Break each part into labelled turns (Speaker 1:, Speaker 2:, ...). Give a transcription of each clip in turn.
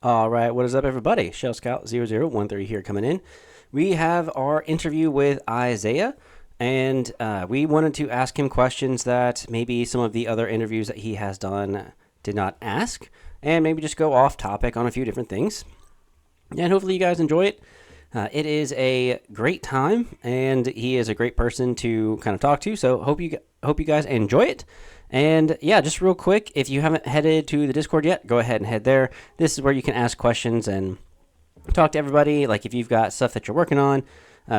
Speaker 1: All right, what is up, everybody? Shell Scout 0013 here coming in. We have our interview with Isiah, and we wanted to ask him questions that maybe some of the other interviews that he has done did not ask, and maybe just go off topic on a few different things. And hopefully, you guys enjoy it. It is a great time, and he is a great person to kind of talk to. So hope you guys enjoy it. And yeah, just real quick, if you haven't headed to the Discord yet, go ahead and head there. This is where you can ask questions and talk to everybody. Like if you've got stuff that you're working on,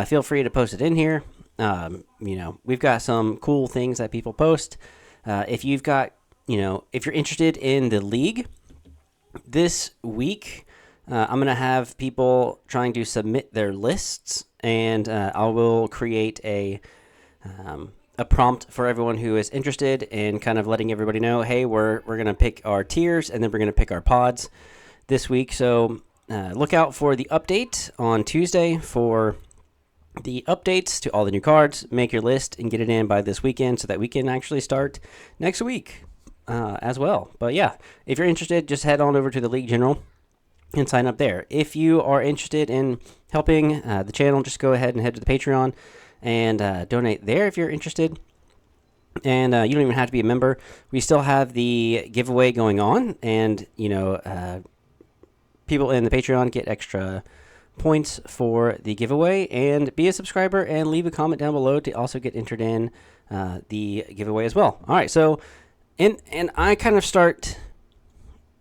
Speaker 1: feel free to post it in here. We've got some cool things that people post. If you've got, if you're interested in the league this week, I'm going to have people trying to submit their lists, and I will create a prompt for everyone who is interested in kind of letting everybody know, hey, we're going to pick our tiers, and then we're going to pick our pods this week. So look out for the update on Tuesday for the updates to all the new cards. Make your list and get it in by this weekend so that we can actually start next week as well. But yeah, if you're interested, just head on over to the League General and sign up there. If you are interested in helping the channel, just go ahead and head to the Patreon and donate there if you're interested. And you don't even have to be a member. We still have the giveaway going on, and people in the Patreon get extra points for the giveaway. And be a subscriber and leave a comment down below to also get entered in the giveaway as well. All right, so and I kind of start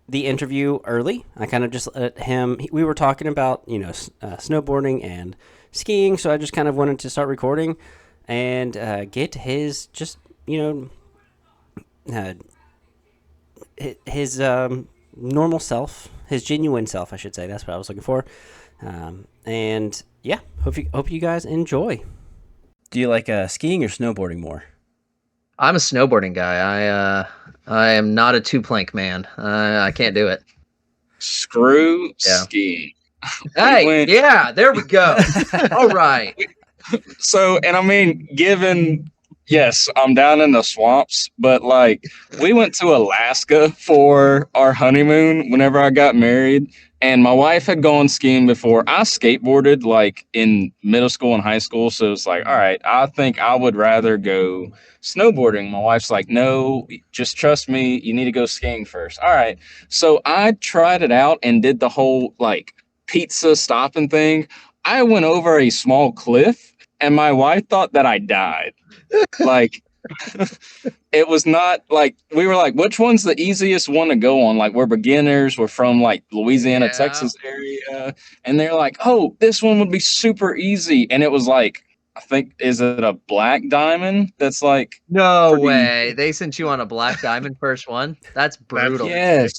Speaker 1: the interview early. I kind of just let him. We were talking about snowboarding and skiing, so I just kind of wanted to start recording and get his just his normal self, his genuine self, I should say. That's what I was looking for. And yeah, hope you guys enjoy. Do you like skiing or snowboarding more?
Speaker 2: I'm a snowboarding guy. I am not a two-plank man. I can't do it.
Speaker 3: Screw skiing.
Speaker 2: Hey, yeah, there we go. All right.
Speaker 3: So, and I mean, yes, I'm down in the swamps, but like we went to Alaska for our honeymoon whenever I got married, and my wife had gone skiing before. I skateboarded like in middle school and high school, so it's like, all right, I think I would rather go snowboarding. My wife's like, no, just trust me, you need to go skiing first. All right. So I tried it out and did the whole like pizza stopping thing. I went over a small cliff and my wife thought that I died. Like, it was not like, we were like, which one's the easiest one to go on? Like, we're beginners, we're from like Louisiana, Texas area. And they're like, oh, this one would be super easy. And it was like, I think, is it a black diamond? That's like,
Speaker 2: no way. They sent you on a black diamond first one. That's brutal.
Speaker 3: Yes.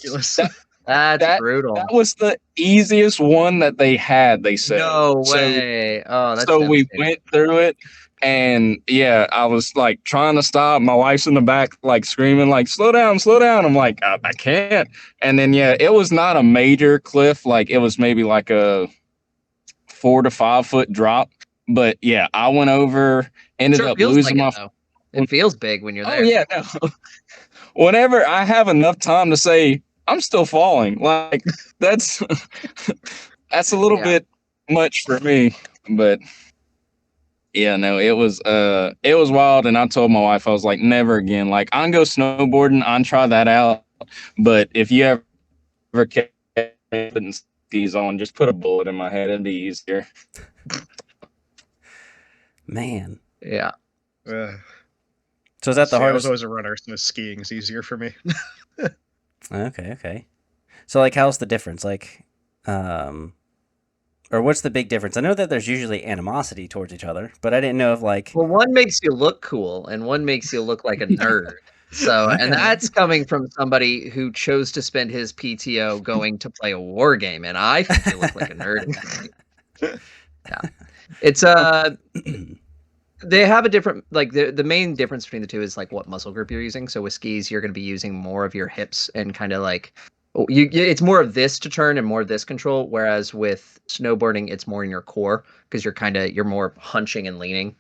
Speaker 2: That's brutal.
Speaker 3: That was the easiest one that they had, they said.
Speaker 2: No way.
Speaker 3: So we went through it, and yeah, I was like trying to stop. My wife's in the back, like screaming, like, slow down, slow down. I'm like, I can't. And then, yeah, it was not a major cliff. Like, it was maybe like a 4 to 5 foot drop. But yeah, I went over, ended up losing my.
Speaker 2: It feels big when you're there.
Speaker 3: Oh, yeah. No. Whenever I have enough time to say, I'm still falling. Like that's a little bit much for me, but yeah, no, it was wild. And I told my wife, I was like, never again. Like, I can go snowboarding, I can try that out, but if you ever kept putting skis on, just put a bullet in my head, it'd be easier.
Speaker 1: Man,
Speaker 2: yeah.
Speaker 1: So is that the hardest?
Speaker 4: I was always a runner, so skiing is easier for me.
Speaker 1: Okay. So, like, how's the difference? Like, or what's the big difference? I know that there's usually animosity towards each other, but I didn't know if, like...
Speaker 2: Well, one makes you look cool, and one makes you look like a nerd. So, and that's coming from somebody who chose to spend his PTO going to play a war game, and I think you look like a nerd. Yeah. It's, they have a different, like, the main difference between the two is like what muscle group you're using. So with skis, you're going to be using more of your hips and kind of like it's more of this to turn and more of this control, whereas with snowboarding it's more in your core because you're more hunching and leaning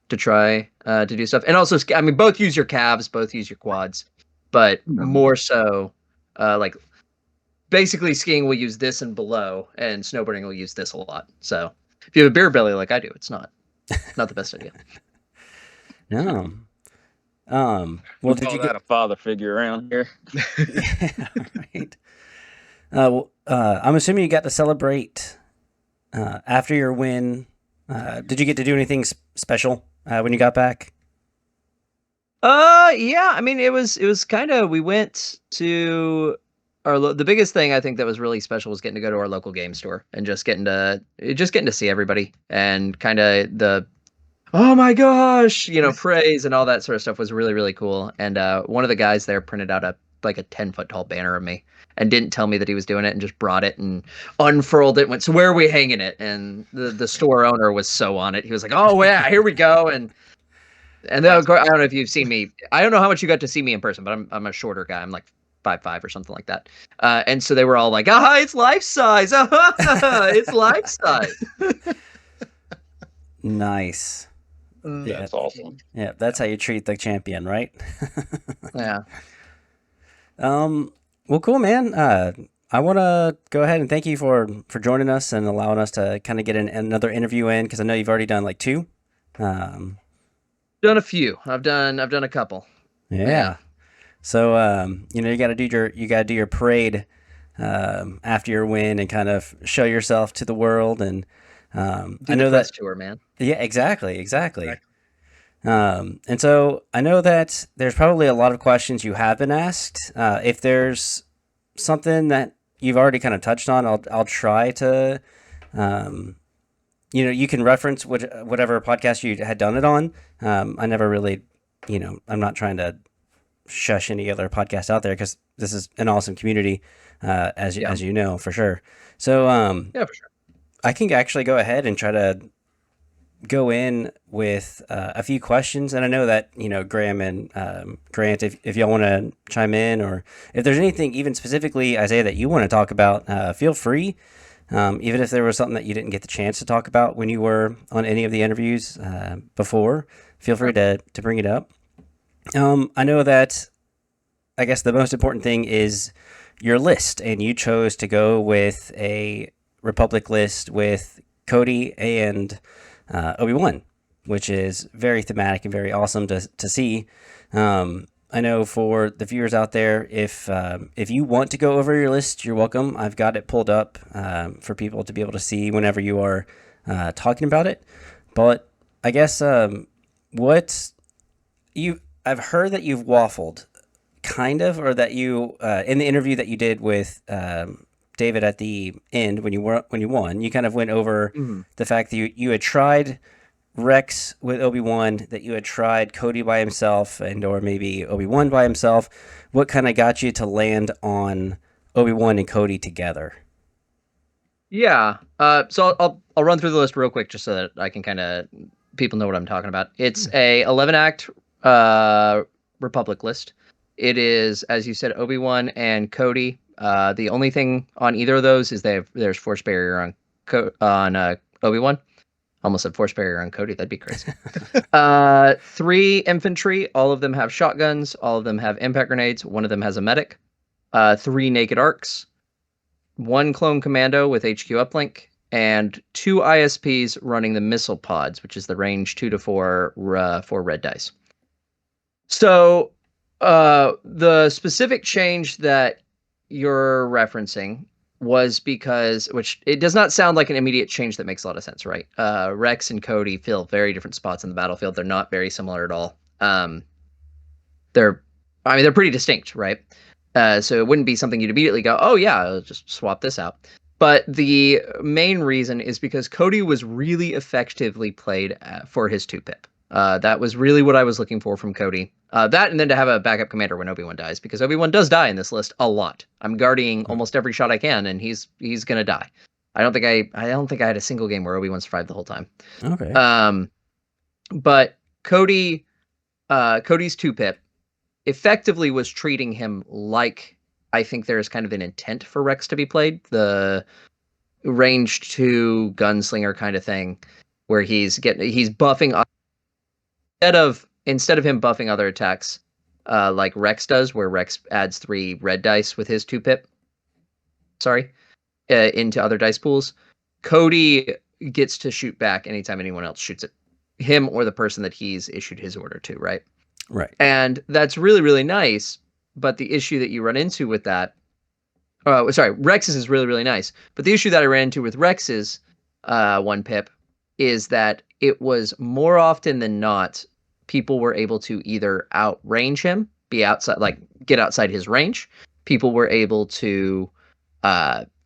Speaker 2: to try to do stuff. And also, I mean, both use your calves, both use your quads, but more so like basically skiing will use this and below, and snowboarding will use this a lot. So if you have a beer belly like I do, it's not the best idea.
Speaker 1: No.
Speaker 3: We
Speaker 1: Did
Speaker 3: call
Speaker 1: you
Speaker 3: that a father figure around here?
Speaker 1: Yeah, right. I'm assuming you got to celebrate after your win. Did you get to do anything special when you got back?
Speaker 2: Yeah. I mean, it was kind of. We went to the biggest thing I think that was really special was getting to go to our local game store and just getting to see everybody and kind of the oh my gosh, praise and all that sort of stuff was really, really cool. And one of the guys there printed out a 10-foot tall banner of me and didn't tell me that he was doing it and just brought it and unfurled it and went, so where are we hanging it? And the store owner was so on it. He was like, oh yeah, here we go. And then of course, I don't know if you've seen me. I don't know how much you got to see me in person, but I'm a shorter guy. I'm like 5'5" or something like that. And so they were all like, it's life size. It's life size.
Speaker 1: Nice.
Speaker 3: Yeah, that's awesome.
Speaker 1: Yeah, that's how you treat the champion, right?
Speaker 2: Yeah.
Speaker 1: Well, cool, man. I want to go ahead and thank you for joining us and allowing us to kind of get another interview in, because I know you've already done like 2.
Speaker 2: Done a few. I've done a couple.
Speaker 1: Yeah. So you got to do your parade after your win and kind of show yourself to the world. And I know that
Speaker 2: tour, man.
Speaker 1: Yeah, exactly. And so I know that there's probably a lot of questions you have been asked. If there's something that you've already kind of touched on, I'll try to, you can reference whatever podcast you had done it on. I never really, I'm not trying to shush any other podcast out there, because this is an awesome community, as you know, for sure. So
Speaker 2: yeah, for sure.
Speaker 1: I can actually go ahead and try to go in with a few questions, and I know that Graham and Grant, if y'all want to chime in, or if there's anything even specifically, Isaiah, that you want to talk about, feel free. Even if there was something that you didn't get the chance to talk about when you were on any of the interviews before, feel free to bring it up. I know that I guess the most important thing is your list, and you chose to go with a Republic list with Cody and Obi-Wan, which is very thematic and very awesome to see. I know for the viewers out there, if you want to go over your list, you're welcome. I've got it pulled up for people to be able to see whenever you are talking about it. But I guess I've heard that you've waffled, kind of, or that you in the interview that you did with David at the end when you won, you kind of went over the fact that you had tried Rex with Obi-Wan, that you had tried Cody by himself, or maybe Obi-Wan by himself. What kind of got you to land on Obi-Wan and Cody together?
Speaker 2: Yeah. So I'll run through the list real quick just so that I can kind of people know what I'm talking about. It's a 11-act Republic list. It is, as you said, Obi-Wan and Cody. The only thing on either of those is there's force barrier on Obi-Wan. Almost said force barrier on Cody. That'd be crazy. 3 infantry. All of them have shotguns. All of them have impact grenades. One of them has a medic. 3 naked arcs. 1 clone commando with HQ uplink. And 2 ISPs running the missile pods, which is the range 2 to 4 for red dice. So the specific change that you're referencing was because, which it does not sound like an immediate change that makes a lot of sense, right? Rex and Cody fill very different spots in the battlefield. They're not very similar at all. They're pretty distinct, right? So it wouldn't be something you'd immediately go, oh yeah, I'll just swap this out. But the main reason is because Cody was really effectively played for his 2-pip. That was really what I was looking for from Cody. That, and then to have a backup commander when Obi-Wan dies, because Obi-Wan does die in this list a lot. I'm guarding almost every shot I can, and he's gonna die. I don't think I had a single game where Obi-Wan survived the whole time.
Speaker 1: Okay.
Speaker 2: But Cody's 2-pip effectively was treating him like, I think there's kind of an intent for Rex to be played, the ranged 2 gunslinger kind of thing, where he's buffing instead of him buffing other attacks like Rex does, where Rex adds 3 red dice with his 2-pip. into other dice pools. Cody gets to shoot back anytime anyone else shoots at him or the person that he's issued his order to, right?
Speaker 1: Right.
Speaker 2: And that's really, really nice. But the issue that you run into with that, Rex's is really, really nice. But the issue that I ran into with Rex's 1-pip is that it was more often than not, people were able to either outrange him, be outside, like get outside his range. People were able to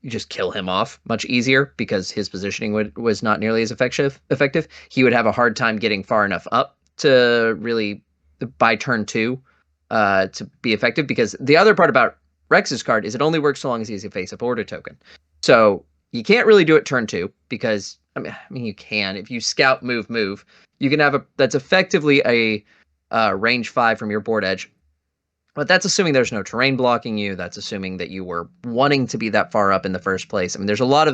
Speaker 2: just kill him off much easier because his positioning was not nearly as effective. He would have a hard time getting far enough up to really, by turn 2, to be effective. Because the other part about Rex's card is it only works so long as he has a face-up order token. So you can't really do it turn 2 because, I mean you can. If you scout, move, you can have that's effectively a range 5 from your board edge. But that's assuming there's no terrain blocking you. That's assuming that you were wanting to be that far up in the first place. I mean, there's a lot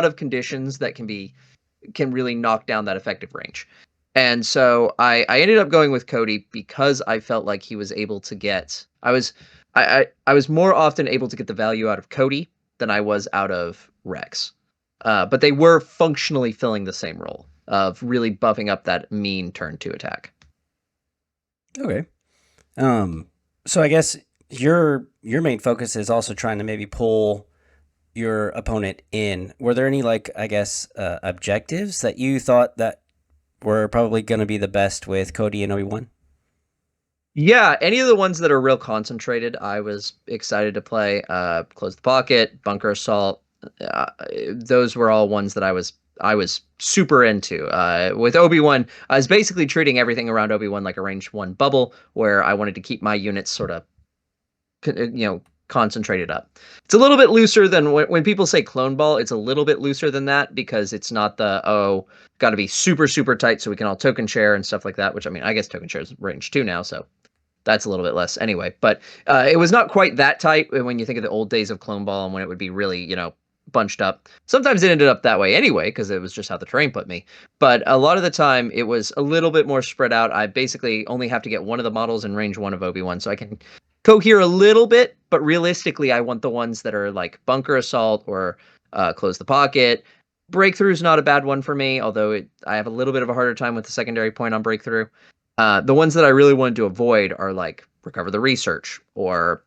Speaker 2: of conditions that can really knock down that effective range. And so I ended up going with Cody because I felt like he was able to get. I was more often able to get the value out of Cody than I was out of Rex. But they were functionally filling the same role of really buffing up that mean turn 2 attack.
Speaker 1: Okay. So I guess your main focus is also trying to maybe pull your opponent in. Were there any objectives that you thought that were probably going to be the best with Cody and Obi-Wan?
Speaker 2: Yeah, any of the ones that are real concentrated, I was excited to play. Close the Pocket, Bunker Assault. Those were all ones that I was super into. With Obi-Wan, I was basically treating everything around Obi-Wan like a range 1 bubble, where I wanted to keep my units sort of, concentrated up. It's a little bit looser than when people say Clone Ball. It's a little bit looser than that because it's not got to be super, super tight so we can all token share and stuff like that, which, I mean, I guess token share is range 2 now, so that's a little bit less anyway. But it was not quite that tight when you think of the old days of Clone Ball and when it would be really, bunched up. Sometimes it ended up that way anyway because it was just how the terrain put me. But a lot of the time it was a little bit more spread out. I basically only have to get one of the models in range 1 of Obi-Wan, so I can cohere a little bit. But realistically, I want the ones that are like Bunker Assault or Close the Pocket. Breakthrough is not a bad one for me, although I have a little bit of a harder time with the secondary point on Breakthrough. The ones that I really wanted to avoid are like Recover the Research or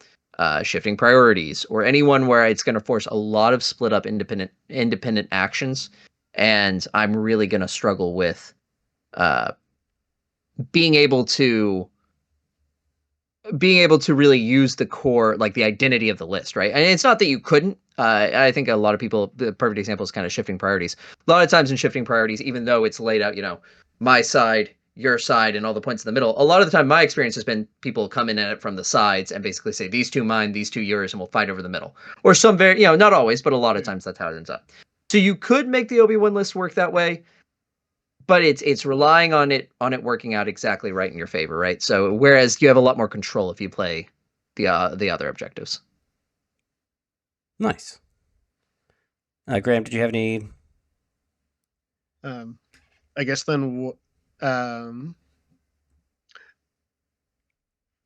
Speaker 2: Shifting Priorities, or anyone where it's going to force a lot of split up independent actions, and I'm really going to struggle with being able to really use the core, like the identity of the list, right? And it's not that you couldn't. I think a lot of people, the perfect example is kind of Shifting Priorities. A lot of times in Shifting Priorities, even though it's laid out, my side, your side, and all the points in the middle, a lot of the time my experience has been people come in at it from the sides and basically say, these 2 mine, these 2 yours, and we'll fight over the middle. Or some very, not always, but a lot of times that's how it ends up. So you could make the Obi-Wan list work that way, but it's relying on it working out exactly right in your favor, right? So whereas you have a lot more control if you play the other objectives.
Speaker 1: Nice. Graham, did you have any?
Speaker 4: I guess then,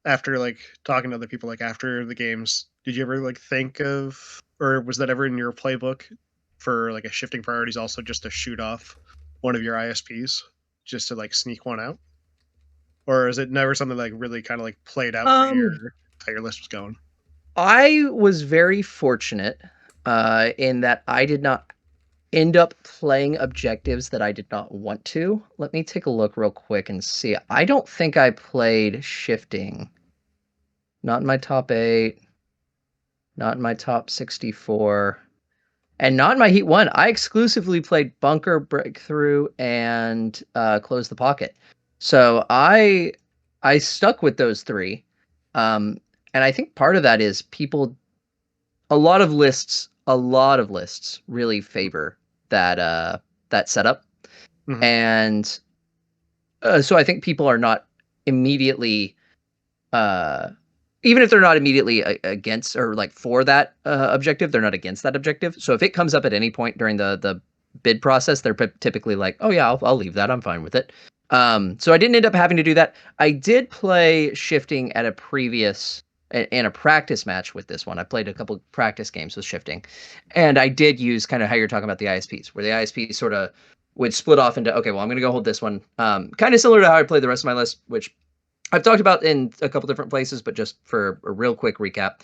Speaker 4: after talking to other people, after the games, did you ever think of, or was that ever in your playbook for a Shifting Priorities also just to shoot off one of your ISPs just to sneak one out? Or is it never something really kind of played out for how your list was going?
Speaker 2: I was very fortunate in that I did not end up playing objectives that I did not want to. Let me take a look real quick and see. I don't think I played Shifting. Not in my top 8. Not in my top 64. And not in my Heat 1. I exclusively played Bunker, Breakthrough, and Close the Pocket. So I stuck with those 3. And I think part of that is a lot of lists really favor that setup.
Speaker 4: Mm-hmm.
Speaker 2: And so I think people are not immediately, even if they're not immediately against or for that objective, they're not against that objective. So if it comes up at any point during the bid process, they're typically like, oh yeah, I'll leave that. I'm fine with it. So I didn't end up having to do that. I did play Shifting at a previous in a practice match with this one. I played a couple practice games with shifting, and I did use kind of how you're talking about the ISPs, where the ISPs sort of would split off into, okay, well, I'm going to go hold this one. Kind of similar to how I played the rest of my list, which I've talked about in a couple different places, but just for a real quick recap,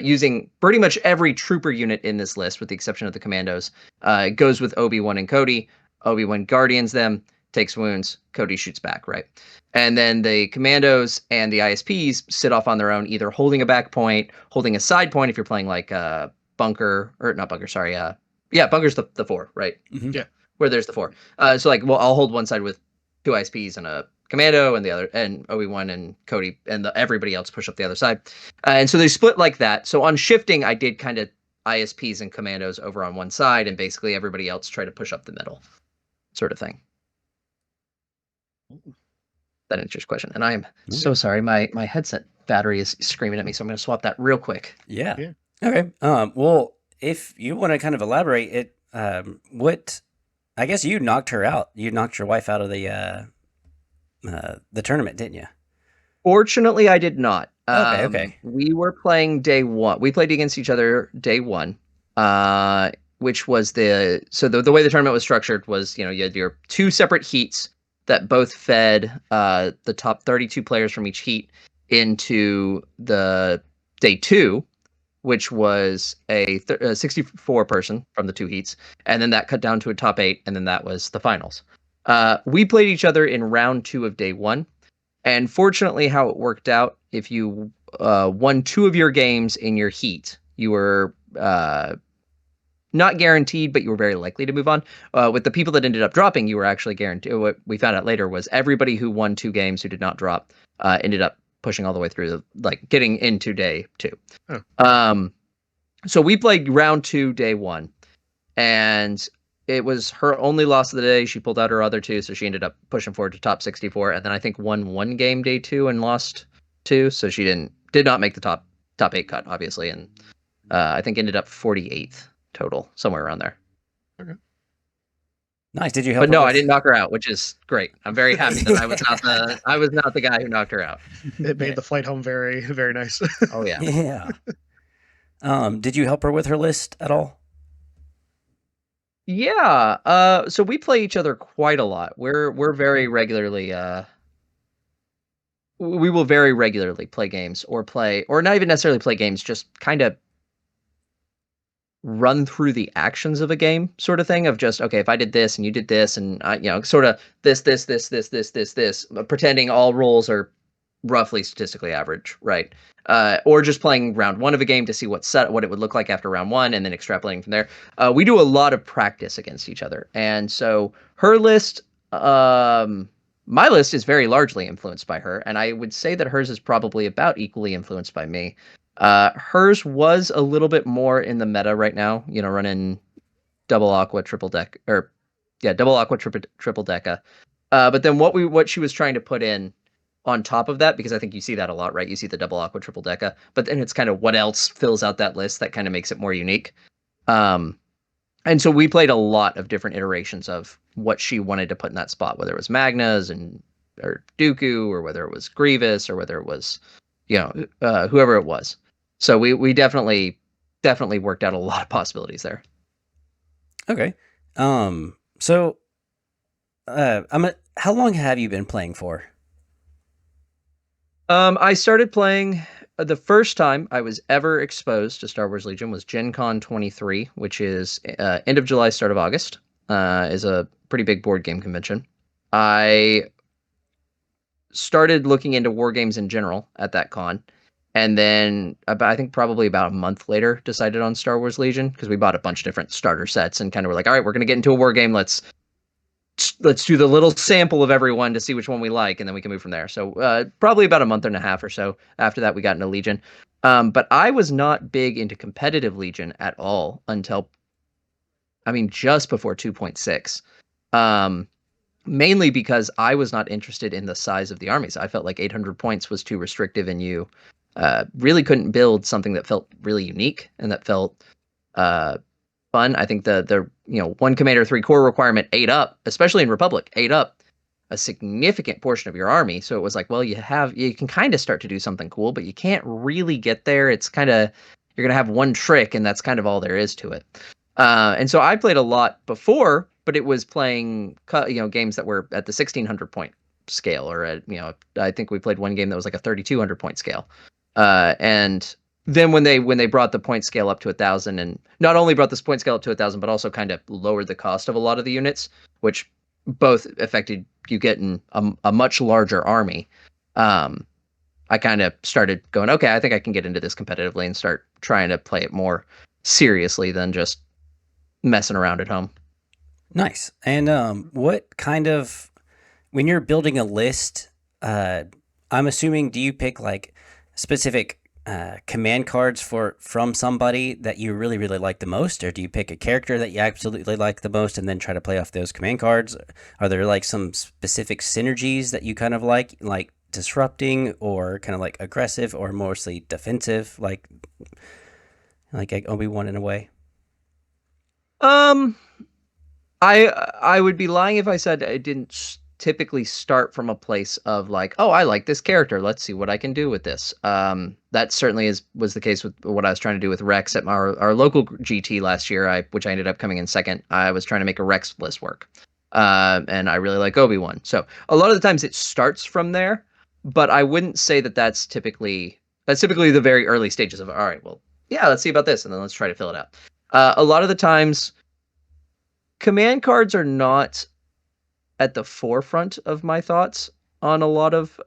Speaker 2: using pretty much every trooper unit in this list, with the exception of the commandos, it goes with Obi-Wan and Cody. Obi-Wan guardians them, takes wounds, Cody shoots back, right? And then the commandos and the ISPs sit off on their own, either holding a back point, holding a side point if you're playing like bunker, or not bunker, sorry. Yeah, bunker's the 4, right?
Speaker 1: Mm-hmm.
Speaker 4: Yeah.
Speaker 2: Where there's the 4. So like, well, I'll hold one side with 2 ISPs and a commando, and the other, and Obi-Wan and Cody, and everybody else push up the other side. And so they split like that. So on shifting, I did kind of ISPs and commandos over on one side, and basically everybody else try to push up the middle, sort of thing. That answers your question. And I am so sorry. My headset battery is screaming at me, so I'm going to swap that real quick.
Speaker 1: Yeah.
Speaker 4: Yeah.
Speaker 1: Okay. Well, if you want to kind of elaborate it, I guess you knocked her out. You knocked your wife out of the tournament, didn't you?
Speaker 2: Fortunately, I did not.
Speaker 1: Okay.
Speaker 2: We were playing day 1. We played against each other day 1, which was the way the tournament was structured was, you had your 2 separate heats that both fed the top 32 players from each heat into the day 2, which was a 64 person from the 2 heats, and then that cut down to a top 8, and then that was the finals. We played each other in round 2 of day 1, and fortunately how it worked out, if you won 2 of your games in your heat, you were not guaranteed, but you were very likely to move on. With the people that ended up dropping, you were actually guaranteed. What we found out later was everybody who won 2 games who did not drop ended up pushing all the way through, getting into day 2.
Speaker 4: Oh.
Speaker 2: So we played round 2, day 1, and it was her only loss of the day. She pulled out her other 2, so she ended up pushing forward to top 64, and then I think won 1 game day 2 and lost 2, so she did not make the top 8 cut, obviously, and I think ended up 48th total, somewhere around there.
Speaker 4: Okay.
Speaker 1: Nice. Did you help?
Speaker 2: But no, I didn't knock her out, which is great. I'm very happy that I was not the guy who knocked her out.
Speaker 4: It made the flight home very, very nice.
Speaker 2: Oh yeah.
Speaker 1: Yeah. Did you help her with her list at all?
Speaker 2: Yeah. So we play each other quite a lot. We're very regularly we will very regularly play games, or not even necessarily play games, just kind of run through the actions of a game, sort of thing, of just, okay, if I did this and you did this, and sort of this, pretending all rolls are roughly statistically average, right? Or just playing round 1 of a game to see what it would look like after round 1, and then extrapolating from there. We do a lot of practice against each other, and so her list, my list is very largely influenced by her, and I would say that hers is probably about equally influenced by me. Hers was a little bit more in the meta right now, running double aqua, triple deca. But then what she was trying to put in on top of that, because I think you see that a lot, right? You see the double aqua, triple deca, but then it's kind of what else fills out that list that kind of makes it more unique. And so we played a lot of different iterations of what she wanted to put in that spot, whether it was Magnas or Dooku, or whether it was Grievous, or whether it was, whoever it was. So we definitely worked out a lot of possibilities there.
Speaker 1: Okay. So how long have you been playing for?
Speaker 2: I started playing, the first time I was ever exposed to Star Wars Legion was Gen Con 23, which is end of July, start of August. Is a pretty big board game convention. I started looking into war games in general at that con, and then I think probably about a month later decided on Star Wars Legion, because we bought a bunch of different starter sets and kind of were like, all right, we're going to get into a war game. Let's do the little sample of everyone to see which one we like, and then we can move from there. So probably about a month and a half or so after that, we got into Legion. But I was not big into competitive Legion at all until, just before 2.6. Mainly because I was not interested in the size of the armies. I felt like 800 points was too restrictive, and you really couldn't build something that felt really unique and that felt fun. I think the 1 commander 3 core requirement 8 up, especially in Republic, 8 up, a significant portion of your army. So it was like, well, you can kind of start to do something cool, but you can't really get there. It's kind of, you're going to have one trick, and that's kind of all there is to it. And so I played a lot before, but it was playing, games that were at the 1600 point scale, or at, I think we played one game that was like a 3200 point scale. And then when they brought the point scale up to 1,000, and not only brought this point scale up to 1,000, but also kind of lowered the cost of a lot of the units, which both affected you getting a much larger army. I kind of started going, okay, I think I can get into this competitively and start trying to play it more seriously than just messing around at home.
Speaker 1: Nice. And what kind of, when you're building a list, I'm assuming, do you pick like specific command cards from somebody that you really, really like the most, or do you pick a character that you absolutely like the most and then try to play off those command cards? Are there like some specific synergies that you kind of like disrupting, or kind of like aggressive, or mostly defensive, like Obi-Wan in a way?
Speaker 2: I would be lying if I said I didn't typically start from a place of like, oh, I like this character, let's see what I can do with this. That certainly was the case with what I was trying to do with Rex at our local GT last year, which I ended up coming in second. I was trying to make a Rex list work, and I really like Obi-Wan. So a lot of the times it starts from there, but I wouldn't say that's typically the very early stages of, all right, well, yeah, let's see about this, and then let's try to fill it out. A lot of the times, command cards are not at the forefront of my thoughts on a lot of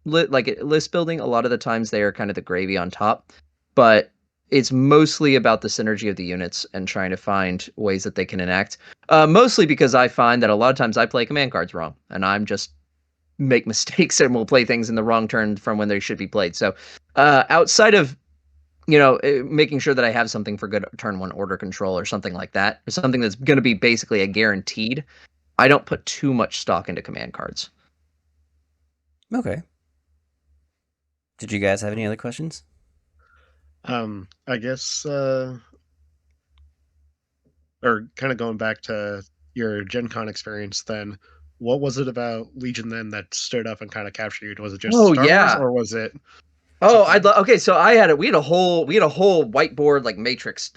Speaker 2: list building. A lot of the times they are kind of the gravy on top, but it's mostly about the synergy of the units and trying to find ways that they can enact. Mostly because I find that a lot of times I play command cards wrong, and I'm just make mistakes and will play things in the wrong turn from when they should be played. So outside of making sure that I have something for good turn one order control or something like that, or something that's going to be basically a guaranteed, I don't put too much stock into command cards.
Speaker 1: Okay. Did you guys have any other questions?
Speaker 4: I guess, or kind of going back to your Gen Con experience then, what was it about Legion then that stood up and kind of captured you? Was it just Star Wars, or was it...
Speaker 2: Oh, okay. So we had a whole whiteboard like matrix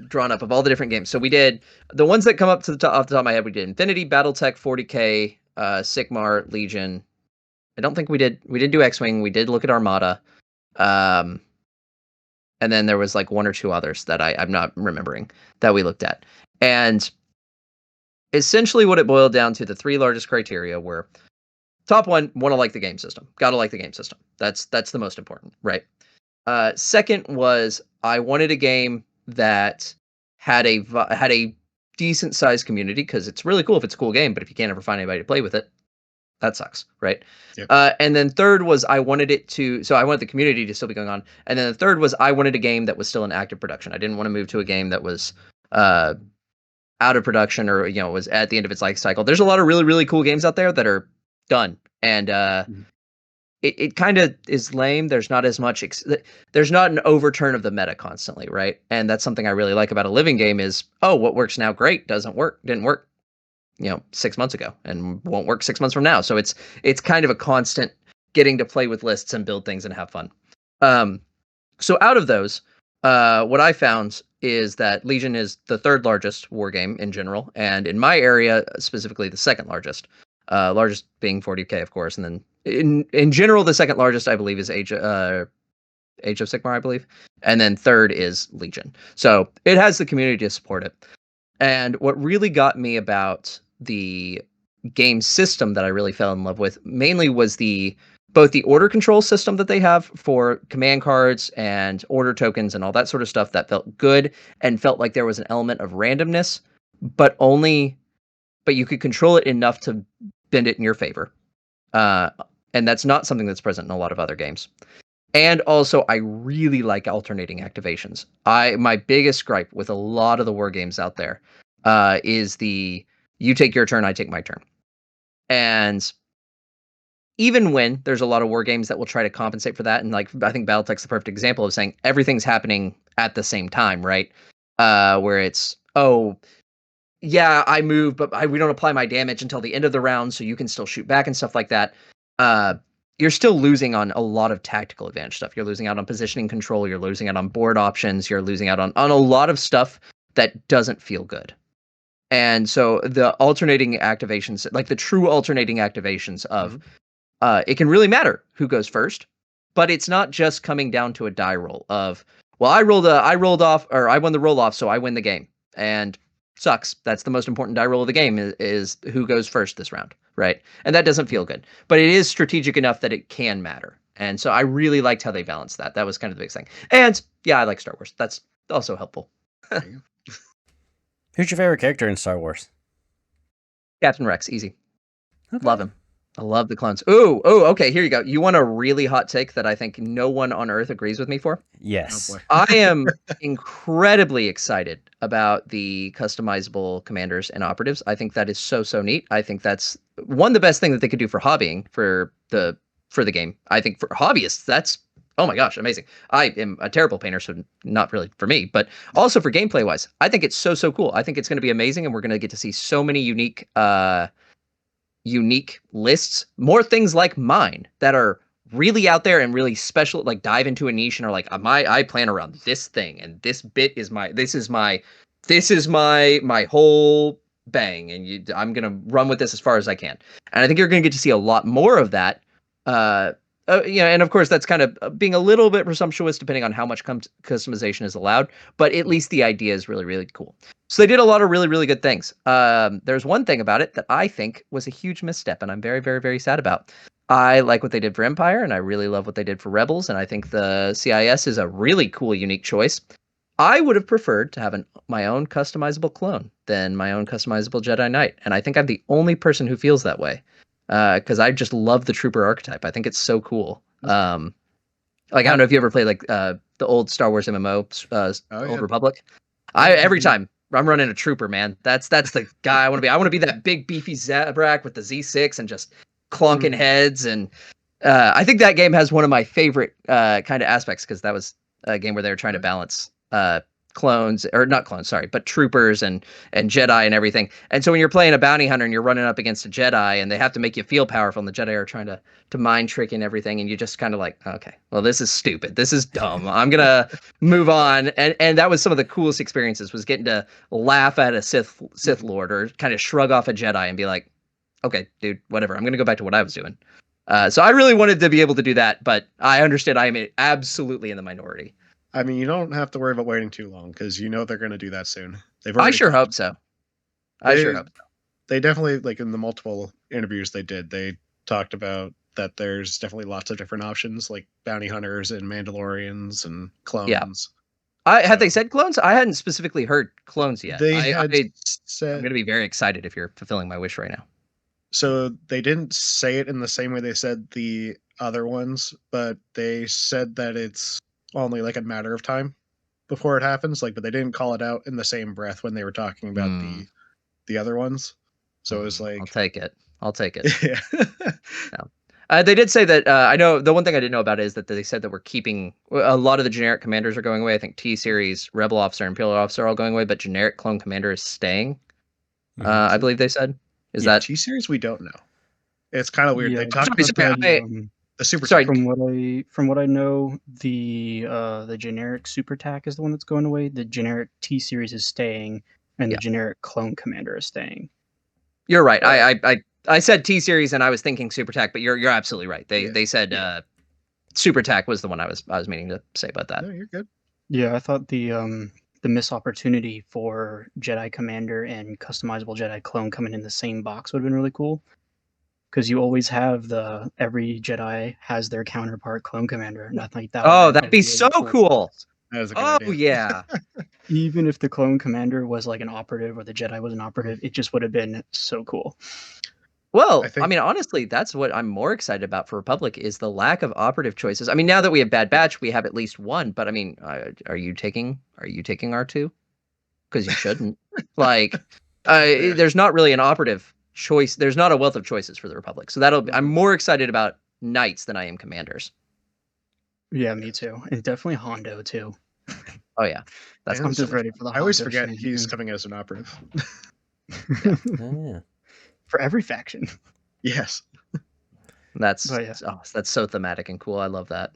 Speaker 2: drawn up of all the different games. So we did the ones that come up to the top, off the top of my head. We did Infinity, BattleTech, 40K, Sigmar, Legion. I don't think we didn't do X-Wing. We did look at Armada, and then there was like one or two others that I'm not remembering that we looked at. And essentially, what it boiled down to, the three largest criteria were: top one, want to like the game system. Got to like the game system. That's the most important, right? Second was, I wanted a game that had a decent sized community, because it's really cool if it's a cool game, but if you can't ever find anybody to play with it, that sucks, right? Yep. And then third was, I wanted the community to still be going on. And then the third was, I wanted a game that was still in active production. I didn't want to move to a game that was out of production, or was at the end of its life cycle. There's a lot of really, really cool games out there that are done, and it kind of is lame. There's not as much there's not an overturn of the meta constantly, right? And that's something I really like about a living game is, what works now, great, didn't work 6 months ago, and won't work 6 months from now. So it's kind of a constant getting to play with lists and build things and have fun. So out of those, what I found is that Legion is the third largest war game in general, and in my area specifically the second largest. Largest being 40K, of course, and then in general the second largest, I believe, is Age of Sigmar, I believe, and then third is Legion. So it has the community to support it. And what really got me about the game system that I really fell in love with mainly was both the order control system that they have for command cards and order tokens and all that sort of stuff that felt good and felt like there was an element of randomness, but you could control it enough to bend it in your favor. And that's not something that's present in a lot of other games. And also, I really like alternating activations. My biggest gripe with a lot of the war games out there is you take your turn, I take my turn. And even when there's a lot of war games that will try to compensate for that, and like I think BattleTech's the perfect example of saying everything's happening at the same time, right? Where it's, yeah, I move, but we don't apply my damage until the end of the round, so you can still shoot back and stuff like that. You're still losing on a lot of tactical advantage stuff. You're losing out on positioning control. You're losing out on board options. You're losing out on a lot of stuff that doesn't feel good. And so the alternating activations, like the true alternating activations of, it can really matter who goes first, but it's not just coming down to a die roll of, well, I won the roll off, so I win the game. And sucks. That's the most important die roll of the game is who goes first this round, right? And that doesn't feel good, but it is strategic enough that it can matter. And so I really liked how they balanced that. That was kind of the big thing. And yeah, I like Star Wars. That's also helpful.
Speaker 1: Who's your favorite character in Star Wars?
Speaker 2: Captain Rex, easy.
Speaker 1: Okay.
Speaker 2: Love him. I love the clones. Ooh, okay, here you go. You want a really hot take that I think no one on Earth agrees with me for?
Speaker 1: Yes.
Speaker 4: Oh, boy.
Speaker 2: I am incredibly excited about the customizable commanders and operatives. I think that is so neat. I think that's the best thing that they could do for hobbying for the game. I think for hobbyists, that's, oh my gosh, amazing. I am a terrible painter, so not really for me, but also for gameplay wise, I think it's so cool. I think it's going to be amazing, and we're going to get to see so many unique lists, more things like mine that are really out there and really special, like dive into a niche and are like, I plan around this thing, and this bit is my whole bang, and I'm gonna run with this as far as I can. And I think you're gonna get to see a lot more of that. And of course that's kind of being a little bit presumptuous depending on how much customization is allowed, but at least the idea is really cool. So they did a lot of really good things. There's one thing about it that I think was a huge misstep, and I'm very sad about. I like what they did for Empire, and I really love what they did for Rebels, and I think the CIS is a really cool, unique choice. I would have preferred to have my own customizable clone than my own customizable Jedi Knight, and I think I'm the only person who feels that way. Because I just love the trooper archetype. I think it's so cool. I don't know if you ever played the old Star Wars MMO, Old Republic. Every time I'm running a trooper, man. That's the guy I want to be. I want to be that big beefy Zabrak with the Z6 and just clunking heads. And I think that game has one of my favorite kind of aspects, because that was a game where they were trying to balance clones, or not clones, sorry, but troopers and Jedi and everything. And so when you're playing a bounty hunter and you're running up against a Jedi and they have to make you feel powerful, and the Jedi are trying to mind trick and everything, and you just kind of like, okay, well, this is stupid. This is dumb. I'm gonna move on. And that was some of the coolest experiences, was getting to laugh at a Sith Lord, or kind of shrug off a Jedi and be like, okay, dude, whatever. I'm gonna go back to what I was doing. So I really wanted to be able to do that, but I understand I am absolutely in the minority.
Speaker 4: I mean, you don't have to worry about waiting too long, because you know they're going to do that soon.
Speaker 2: I sure hope so.
Speaker 4: They definitely, like in the multiple interviews they did, they talked about that there's definitely lots of different options, like bounty hunters and Mandalorians and clones.
Speaker 2: Yeah. Had they said clones? I hadn't specifically heard clones yet.
Speaker 4: I'm
Speaker 2: going to be very excited if you're fulfilling my wish right now.
Speaker 4: So they didn't say it in the same way they said the other ones, but they said that it's only like a matter of time before it happens. But they didn't call it out in the same breath when they were talking about the other ones. So it was like,
Speaker 2: I'll take it.
Speaker 4: Yeah.
Speaker 2: No. They did say that, I know the one thing I didn't know about is that they said that we're keeping a lot of the generic commanders are going away. I think T-Series, Rebel Officer, Imperial Officer are all going away, but generic clone commander is staying. I believe they said. Is that
Speaker 4: T-Series? We don't know. It's kind of weird.
Speaker 5: Yeah.
Speaker 4: They talked about the super.
Speaker 2: Sorry.
Speaker 5: From what I know, the generic super tac is the one that's going away. The generic T series is staying, and the generic clone commander is staying.
Speaker 2: You're right. I said T series and I was thinking super tac, but you're absolutely right. They said super tac was the one I was meaning to say about that.
Speaker 4: No, you're good.
Speaker 5: Yeah, I thought the missed opportunity for Jedi Commander and customizable Jedi clone coming in the same box would have been really cool. Because you always have every Jedi has their counterpart clone commander. Nothing like that.
Speaker 2: Oh, that'd be so cool.
Speaker 4: That was a good idea.
Speaker 2: Yeah.
Speaker 5: Even if the clone commander was like an operative or the Jedi was an operative, it just would have been so cool.
Speaker 2: Well, I mean, honestly, that's what I'm more excited about for Republic is the lack of operative choices. I mean, now that we have Bad Batch, we have at least one. But I mean, are you taking R2? Because you shouldn't. There's not really an operative choice. There's not a wealth of choices for the Republic. So I'm more excited about Knights than I am Commanders.
Speaker 5: Yeah, me too. And definitely Hondo too.
Speaker 2: Oh yeah,
Speaker 5: I'm just ready for the.
Speaker 4: I always forget he's coming as an operative.
Speaker 1: Oh, yeah.
Speaker 5: For every faction.
Speaker 4: Yes.
Speaker 2: That's
Speaker 5: But yeah.
Speaker 2: that's so thematic and cool. I love that.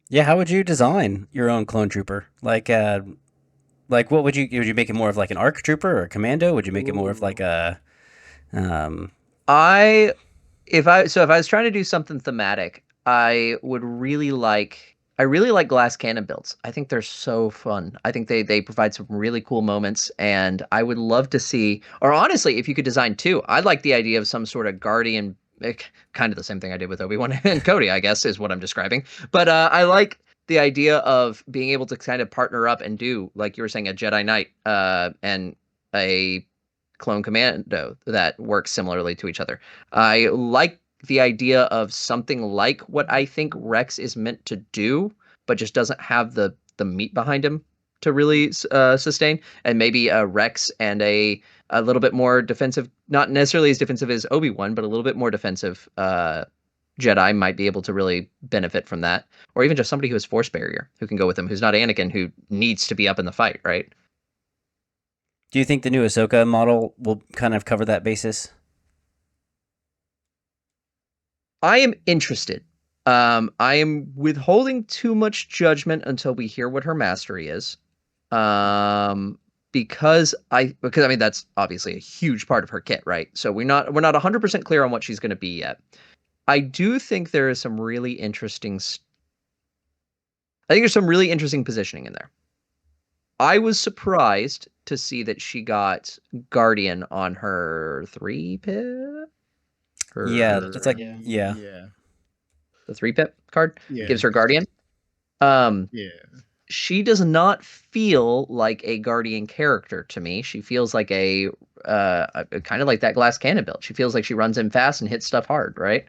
Speaker 1: Yeah, how would you design your own clone trooper? Like what would you make it more of like an ARC trooper or a commando? Would you make it more of like a um
Speaker 2: If I was trying to do something thematic, I really like glass cannon builds. I think they're so fun. I think they provide some really cool moments, and I would love to see, or honestly, if you could design two, I'd like the idea of some sort of guardian, kind of the same thing I did with Obi-Wan and Cody, I guess is what I'm describing. But I like the idea of being able to kind of partner up and do, like you were saying, a Jedi Knight and a clone commando that works similarly to each other. I like the idea of something like what I think Rex is meant to do, but just doesn't have the meat behind him to really sustain. And maybe a Rex and a little bit more defensive, not necessarily as defensive as Obi-Wan, but a little bit more defensive Jedi might be able to really benefit from that. Or even just somebody who has force barrier who can go with him, who's not Anakin, who needs to be up in the fight, right?
Speaker 1: do you think the new Ahsoka model will kind of cover that basis?
Speaker 2: I am interested. I am withholding too much judgment until we hear what her mastery is. Because I mean that's obviously a huge part of her kit, right? So we're not 100% clear on what she's going to be yet. I do think there is some really interesting. I think there's some really interesting positioning in there. I was surprised to see that she got Guardian on her 3-pip.
Speaker 1: Yeah, that's like
Speaker 5: Yeah.
Speaker 1: yeah.
Speaker 2: The 3-pip card
Speaker 4: Yeah.
Speaker 2: gives her Guardian.
Speaker 4: Yeah.
Speaker 2: She does not feel like a Guardian character to me. She feels like a kind of like that glass cannon build. She feels like she runs in fast and hits stuff hard, right?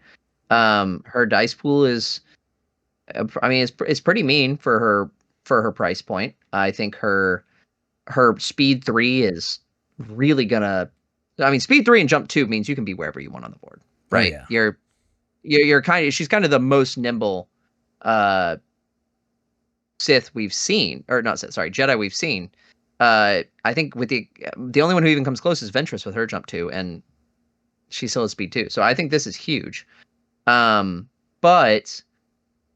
Speaker 2: Her dice pool is, I mean, it's pretty mean for her price point. I think her speed 3 is really gonna. I mean, speed 3 and jump 2 means you can be wherever you want on the board, right?
Speaker 1: Oh, yeah.
Speaker 2: You're kind of, she's kind of the most nimble Sith we've seen, or not Sith, sorry, Jedi we've seen. I think with the only one who even comes close is Ventress with her jump 2, and she still has speed 2. So I think this is huge. But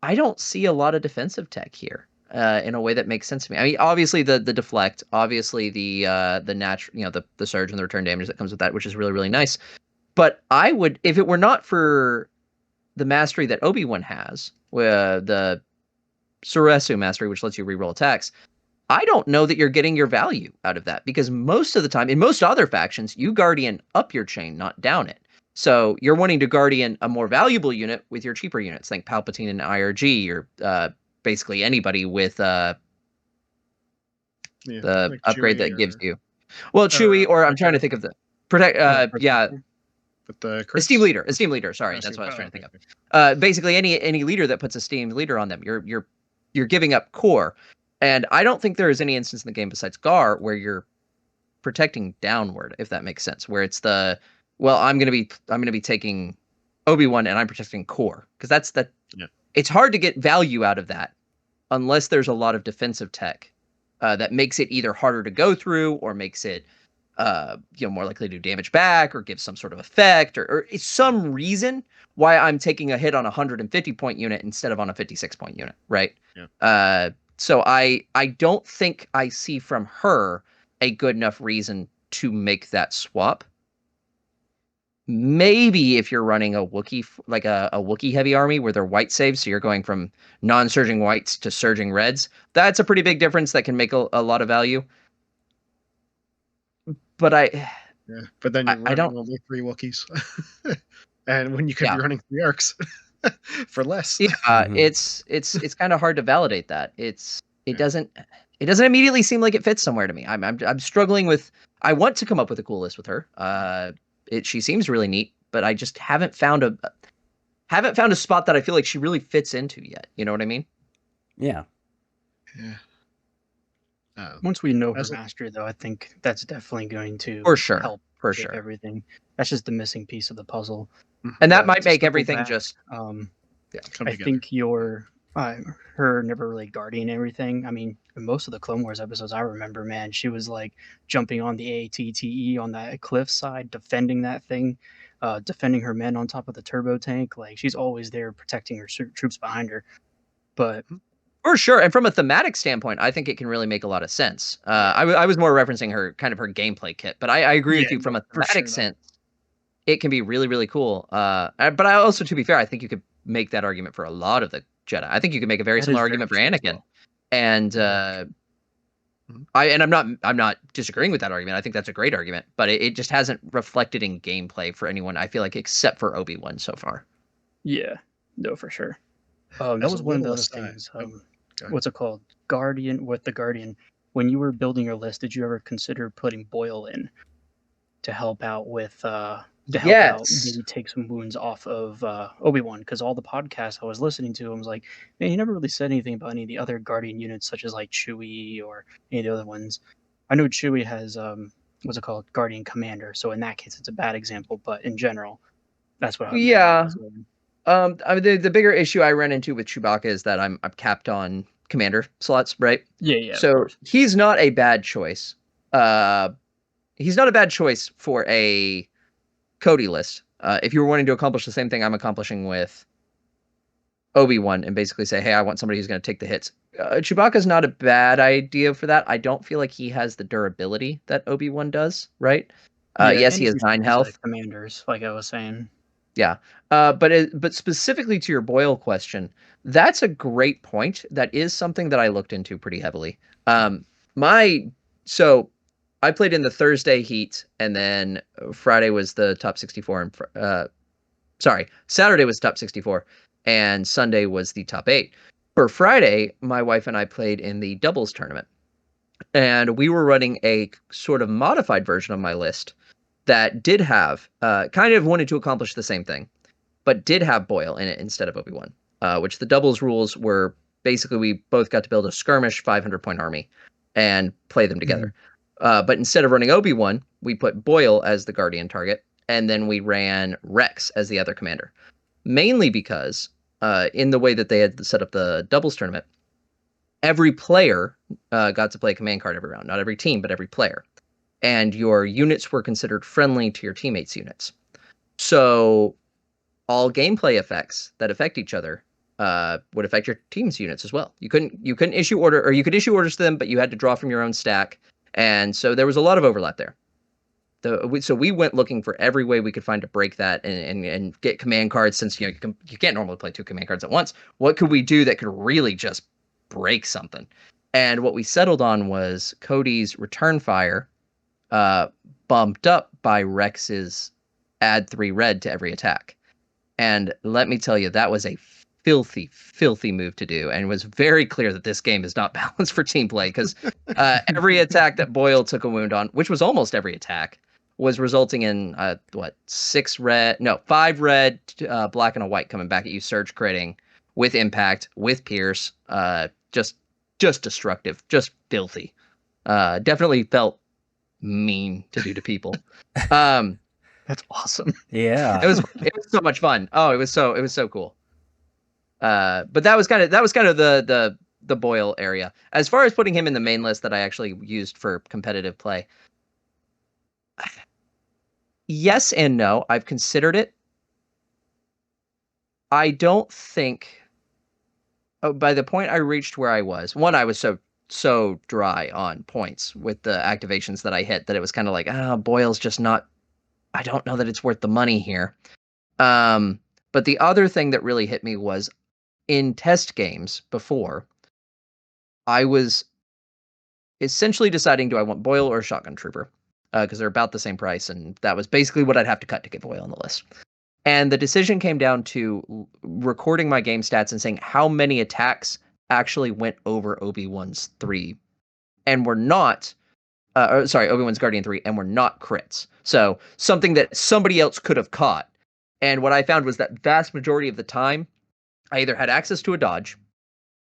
Speaker 2: I don't see a lot of defensive tech here in a way that makes sense to me. I mean, obviously the deflect, obviously the natural, the surge and the return damage that comes with that, which is really, really nice. But I would, if it were not for the mastery that Obi-Wan has, the Suresu mastery, which lets you reroll attacks, I don't know that you're getting your value out of that, because most of the time, in most other factions, you Guardian up your chain, not down it. So you're wanting to Guardian a more valuable unit with your cheaper units. Think Palpatine and IRG, or basically anybody with the
Speaker 4: like
Speaker 2: upgrade
Speaker 4: Chewie
Speaker 2: that gives
Speaker 4: or-
Speaker 2: you. Well, Chewie, or I'm trying to think of the protect. Yeah,
Speaker 4: But the
Speaker 2: esteem leader. Sorry, that's what I was trying to think of. Basically, any leader that puts esteemed leader on them, you're giving up core. And I don't think there is any instance in the game besides Gar where you're protecting downward, if that makes sense. Where it's I'm gonna be taking Obi-Wan and I'm protecting core, because that's that.
Speaker 4: Yeah.
Speaker 2: It's hard to get value out of that unless there's a lot of defensive tech that makes it either harder to go through, or makes it more likely to do damage back, or give some sort of effect, or it's some reason why I'm taking a hit on a 150 point unit instead of on a 56 point unit, right?
Speaker 4: Yeah.
Speaker 2: So I don't think I see from her a good enough reason to make that swap. Maybe if you're running a Wookiee, like a Wookiee heavy army where they're white saves, so you're going from non-surging whites to surging reds, that's a pretty big difference that can make a lot of value. But
Speaker 4: but then you're
Speaker 2: I
Speaker 4: running
Speaker 2: don't.
Speaker 4: only 3 Wookiees. And when you could
Speaker 2: Yeah.
Speaker 4: be running 3 arcs for less.
Speaker 2: Yeah,
Speaker 1: Mhm.
Speaker 2: it's kind of hard to validate that. It doesn't immediately seem like it fits somewhere to me. I'm struggling with. I want to come up with a cool list with her. She seems really neat, but I just haven't found a spot that I feel like she really fits into yet. You know what I mean?
Speaker 1: Yeah.
Speaker 4: Yeah.
Speaker 5: Once we know her
Speaker 4: As a-
Speaker 5: mastery, though, I think that's definitely going to
Speaker 2: For sure.
Speaker 5: help
Speaker 2: For
Speaker 5: shape
Speaker 2: sure.
Speaker 5: everything. That's just the missing piece of the puzzle.
Speaker 2: And that
Speaker 5: But
Speaker 2: might
Speaker 5: to
Speaker 2: make
Speaker 5: circle
Speaker 2: everything
Speaker 5: back,
Speaker 2: just
Speaker 4: Come
Speaker 5: I
Speaker 4: together.
Speaker 5: think your Her never really guarding everything. I mean, in most of the Clone Wars episodes I remember, man, she was like jumping on the ATTE on that cliff side, defending that thing, defending her men on top of the turbo tank. Like she's always there protecting her troops behind her. But
Speaker 2: For sure, and from a thematic standpoint, I think it can really make a lot of sense. I was more referencing her gameplay kit, but I agree with you from a thematic sense. It can be really, really cool. But I also, to be fair, I think you could make that argument for a lot of the Jedi. I think you could make a very similar argument for Anakin. And I'm not disagreeing with that argument. I think that's a great argument, but it just hasn't reflected in gameplay for anyone, I feel like, except for Obi-Wan so far.
Speaker 5: Yeah, no, for sure. That was one of the other things. What's it called? With the Guardian. When you were building your list, did you ever consider putting Boyle in to help out with maybe take some wounds off of Obi-Wan? Because all the podcasts I was listening to, I was like, man, he never really said anything about any of the other Guardian units, such as like Chewie or any of the other ones. I know Chewie has what's it called? Guardian Commander. So in that case, it's a bad example, but in general, that's what.
Speaker 2: I mean, the bigger issue I run into with Chewbacca is that I'm capped on commander slots, right?
Speaker 5: Yeah.
Speaker 2: So he's not a bad choice. He's not a bad choice for a Cody list. If you were wanting to accomplish the same thing I'm accomplishing with Obi-Wan and basically say, hey, I want somebody who's going to take the hits. Chewbacca's not a bad idea for that. I don't feel like he has the durability that Obi-Wan does, right? Yes, he has 9 health.
Speaker 5: Commanders, like I was saying.
Speaker 2: Yeah. But specifically to your Boyle question, that's a great point. That is something that I looked into pretty heavily. So I played in the Thursday heat, and then Friday was the top 64, and Saturday was top 64, and Sunday was the top 8. For Friday, my wife and I played in the doubles tournament, and we were running a sort of modified version of my list that did have kind of wanted to accomplish the same thing, but did have Boyle in it instead of Obi-Wan, which the doubles rules were basically we both got to build a skirmish 500-point army and play them together. But instead of running Obi-Wan, we put Boyle as the Guardian target, and then we ran Rex as the other commander, mainly because in the way that they had set up the doubles tournament, every player got to play a command card every round. Not every team, but every player. And your units were considered friendly to your teammates' units. So all gameplay effects that affect each other would affect your team's units as well. You couldn't issue order, or you could issue orders to them, but you had to draw from your own stack. And so there was a lot of overlap there. So we went looking for every way we could find to break that and get command cards, since you can't normally play 2 command cards at once. What could we do that could really just break something? And what we settled on was Cody's return fire, bumped up by Rex's add 3 red to every attack. And let me tell you, that was a filthy, filthy move to do, and it was very clear that this game is not balanced for team play, because every attack that Boyle took a wound on, which was almost every attack, was resulting in 5 red, black and a white coming back at you, surge critting with impact, with pierce, just destructive, just filthy. Definitely felt mean to do to people.
Speaker 5: That's awesome.
Speaker 1: Yeah,
Speaker 2: it was so much fun. Oh, it was so cool. But that was kind of the Boyle area. As far as putting him in the main list that I actually used for competitive play, yes and no. I've considered it. I don't think. By the point I reached where I was, I was so dry on points with the activations that I hit that it was kind of like, Boyle's just not. I don't know that it's worth the money here. But the other thing that really hit me was in test games before, I was essentially deciding, do I want Boyle or Shotgun Trooper? Because they're about the same price, and that was basically what I'd have to cut to get Boyle on the list. And the decision came down to recording my game stats and saying how many attacks actually went over Obi-Wan's 3 and were not, Obi-Wan's Guardian 3 and were not crits. So something that somebody else could have caught. And what I found was that vast majority of the time, I either had access to a dodge,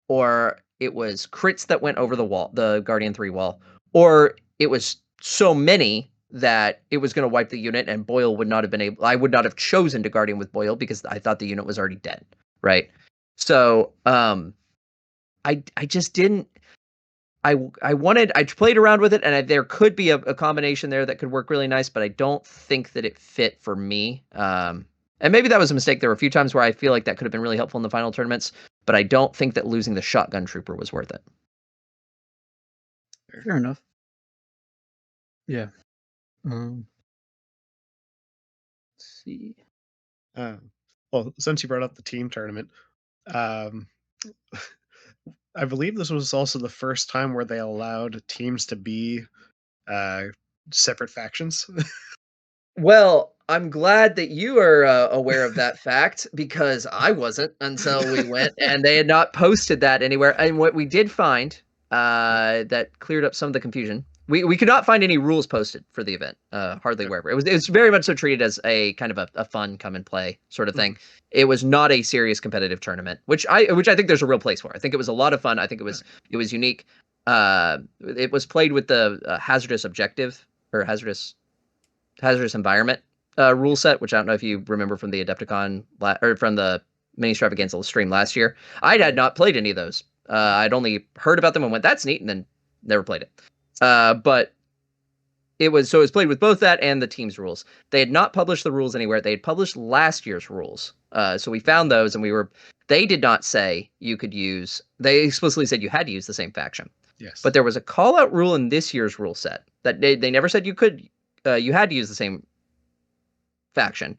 Speaker 2: or it was crits that went over the wall, the Guardian 3 wall, or it was so many that it was going to wipe the unit, and Boyle would not have been able. I would not have chosen to Guardian with Boyle because I thought the unit was already dead, right? So I just didn't. I played around with it, and there could be a combination there that could work really nice, but I don't think that it fit for me. And maybe that was a mistake. There were a few times where I feel like that could have been really helpful in the final tournaments, but I don't think that losing the shotgun trooper was worth it.
Speaker 5: Fair enough. Yeah. Let's see.
Speaker 4: Well, since you brought up the team tournament, um, I believe this was also the first time where they allowed teams to be separate factions.
Speaker 2: Well, I'm glad that you are aware of that fact, because I wasn't until we went, and they had not posted that anywhere. And what we did find that cleared up some of the confusion. We could not find any rules posted for the event, hardly wherever. It was very much so treated as a kind of a fun come and play sort of thing. It was not a serious competitive tournament, which I think there's a real place for. I think it was a lot of fun. I think it was unique. It was played with the hazardous objective or hazardous environment rule set, which I don't know if you remember from the Adepticon or from the mini extravaganza stream last year. I had not played any of those. I'd only heard about them and went, "That's neat," and then never played it. But it was played with both that and the team's rules. They had not published the rules anywhere. They had published last year's rules. So we found those, and they did not say you could use. They explicitly said you had to use the same faction.
Speaker 4: Yes.
Speaker 2: But there was a call out rule in this year's rule set that they never said you could. You had to use the same faction,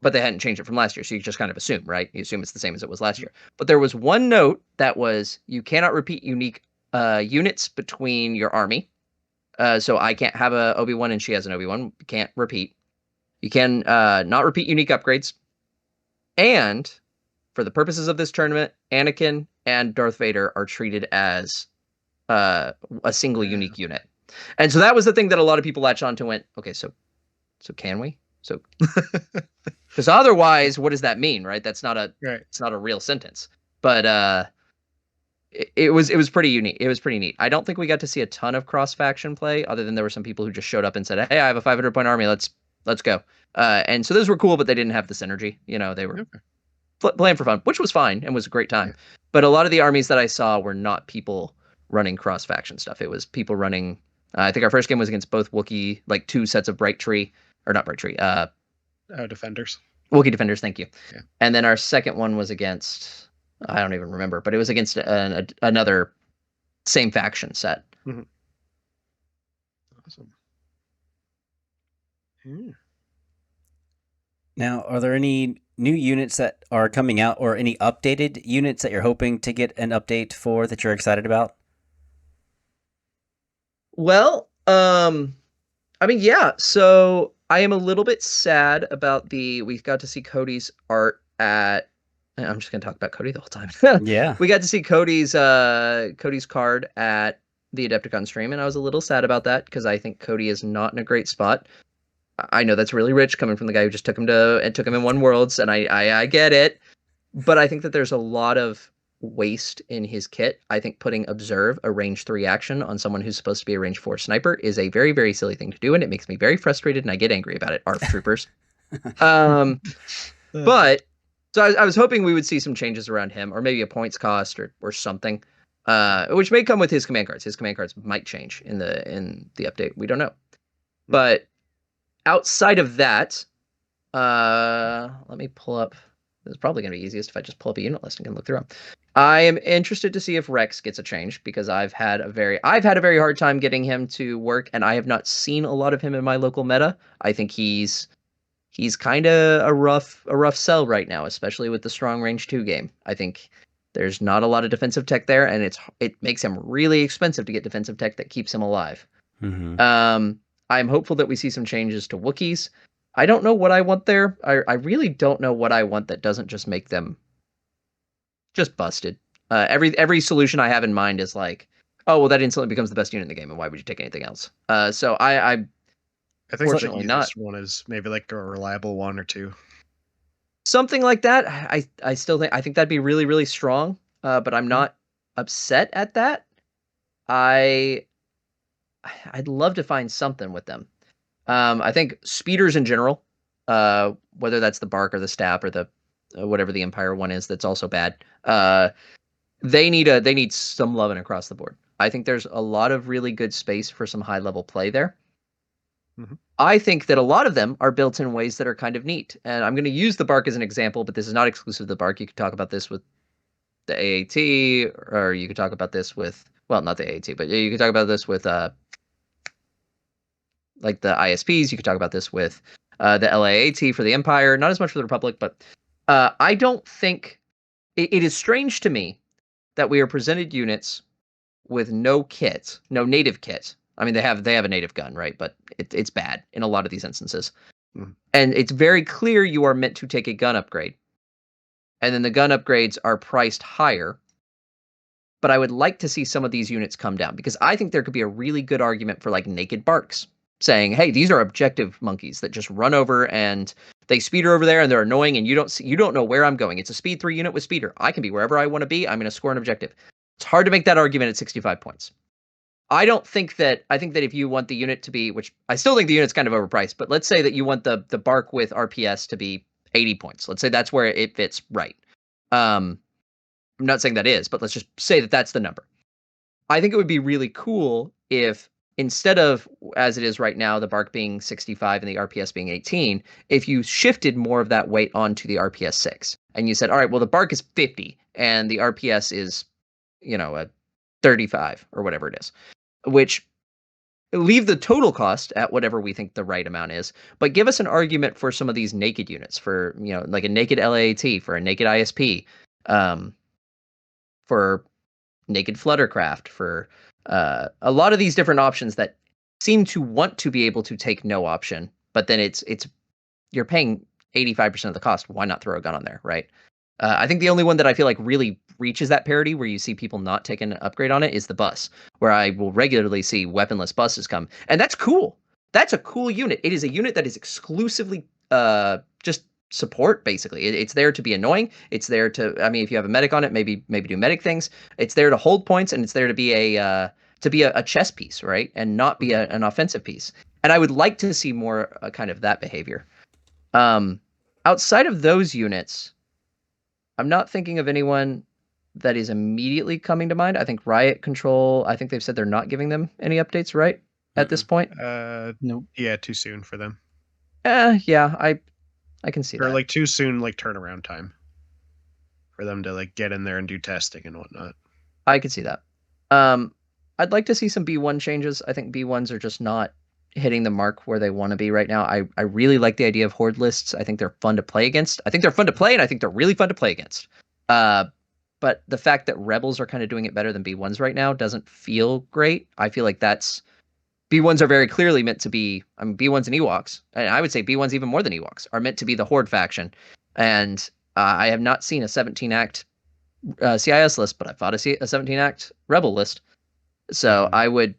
Speaker 2: but they hadn't changed it from last year. So you just kind of assume, right? You assume it's the same as it was last year. But there was one note that was you cannot repeat unique units between your army. So I can't have a Obi-Wan and she has an Obi-Wan. You can't repeat. You can not repeat unique upgrades. And for the purposes of this tournament, Anakin and Darth Vader are treated as a single unique unit. And so that was the thing that a lot of people latched on to, went, okay, so can we? So, because otherwise, what does that mean, right? That's not it's not a real sentence. But it was pretty unique. It was pretty neat. I don't think we got to see a ton of cross faction play, other than there were some people who just showed up and said, "Hey, I have a 500-point army. Let's go." And so those were cool, but they didn't have the synergy. They were playing for fun, which was fine and was a great time. Yeah. But a lot of the armies that I saw were not people running cross faction stuff. It was people running. I think our first game was against both Wookiee, like 2 sets of Bright Tree, or not Bright Tree.
Speaker 4: Defenders.
Speaker 2: Wookiee Defenders, thank you.
Speaker 4: Yeah.
Speaker 2: And then our second one was against, I don't even remember, but it was against another same faction set.
Speaker 4: Mm-hmm. Awesome.
Speaker 1: Hmm. Now, are there any new units that are coming out, or any updated units that you're hoping to get an update for that you're excited about?
Speaker 2: Well, I mean, yeah. So I am a little bit sad about we got to see Cody's art at. I'm just gonna talk about Cody the whole time.
Speaker 1: Yeah,
Speaker 2: we got to see Cody's card at the Adepticon stream, and I was a little sad about that because I think Cody is not in a great spot. I know that's really rich coming from the guy who just took him in One Worlds, and I get it, but I think that there's a lot of waste in his kit. I think putting Observe, a range 3 action, on someone who's supposed to be a range 4 sniper is a very, very silly thing to do, and it makes me very frustrated, and I get angry about it. ARF troopers. But so I was hoping we would see some changes around him, or maybe a points cost or something, which may come with his command cards. His command cards might change in the update. We don't know. But outside of that, let me pull up. It's probably going to be easiest if I just pull up a unit list and can look through them. I am interested to see if Rex gets a change, because I've had a very hard time getting him to work, and I have not seen a lot of him in my local meta. I think he's kind of a rough sell right now, especially with the strong range 2 game. I think there's not a lot of defensive tech there, and it makes him really expensive to get defensive tech that keeps him alive.
Speaker 1: Mm-hmm.
Speaker 2: I'm hopeful that we see some changes to Wookiees. I don't know what I want there. I really don't know what I want that doesn't just make them just busted. Every solution I have in mind is like, oh, well, that instantly becomes the best unit in the game, and why would you take anything else? So I
Speaker 4: think
Speaker 2: fortunately
Speaker 4: the easiest one is maybe like a reliable 1 or 2.
Speaker 2: Something like that. I still think that'd be really, really strong. But I'm not upset at that. I'd love to find something with them. I think speeders in general, whether that's the bark or the stab or the whatever the Empire one is, that's also bad. they need some loving across the board. I think there's a lot of really good space for some high level play there.
Speaker 4: Mhm.
Speaker 2: I think that a lot of them are built in ways that are kind of neat. And I'm going to use the Bark as an example, but this is not exclusive to the Bark. You could talk about this with the AAT, or you could talk about this with, well, not the AAT, but you could talk about this with like the ISPs. You could talk about this with the LAAT for the Empire, not as much for the Republic, but I don't think it is strange to me that we are presented units with no kit, no native kit. I mean, they have a native gun, right? But it's bad in a lot of these instances.
Speaker 4: Mhm.
Speaker 2: And it's very clear you are meant to take a gun upgrade. And then the gun upgrades are priced higher. But I would like to see some of these units come down, because I think there could be a really good argument for like naked Barks, saying, hey, these are objective monkeys that just run over and they speeder over there and they're annoying and you don't know where I'm going. It's a speed 3 unit with speeder. I can be wherever I want to be. I'm going to score an objective. It's hard to make that argument at 65 points. I think that if you want the unit to be, which I still think the unit's kind of overpriced, but let's say that you want the Bark with RPS to be 80 points. Let's say that's where it fits right. I'm not saying that is, but let's just say that that's the number. I think it would be really cool if, instead of, as it is right now, the Bark being 65 and the RPS being 18, if you shifted more of that weight onto the RPS 6 and you said, all right, well, the Bark is 50 and the RPS is, a 35 or whatever it is, which leave the total cost at whatever we think the right amount is, but give us an argument for some of these naked units, for, like a naked LAAT, for a naked ISP, for naked Fluttercraft, for a lot of these different options that seem to want to be able to take no option, but then it's you're paying 85% of the cost. Why not throw a gun on there, right? I think the only one that I feel like really reaches that parity, where you see people not taking an upgrade on it, is the bus, where I will regularly see weaponless buses come, and that's cool. That's a cool unit. It is a unit that is exclusively just support, basically. It's there to be annoying. It's there to, I mean, if you have a medic on it, maybe do medic things. It's there to hold points, and it's there to be a chess piece, right? And not be an offensive piece. And I would like to see more kind of that behavior. Outside of those units, I'm not thinking of anyone that is immediately coming to mind. I think Riot Control, I think they've said they're not giving them any updates, right? At this point?
Speaker 5: Nope.
Speaker 4: Yeah, too soon for them.
Speaker 2: Yeah, I can see
Speaker 4: Or
Speaker 2: that.
Speaker 4: like too soon, like turnaround time for them to like get in there and do testing and whatnot.
Speaker 2: I could see that. I'd like to see some B1 changes. I think B1s are just not hitting the mark where they want to be right now. I really like the idea of horde lists. I think they're fun to play against. I think they're fun to play, and I think they're really fun to play against. But the fact that rebels are kind of doing it better than B1s right now doesn't feel great. I feel like B1s are very clearly meant to be, I mean, B1s and Ewoks, and I would say B1s even more than Ewoks, are meant to be the horde faction. And I have not seen a 17-act CIS list, but I fought a 17-act rebel list. So I would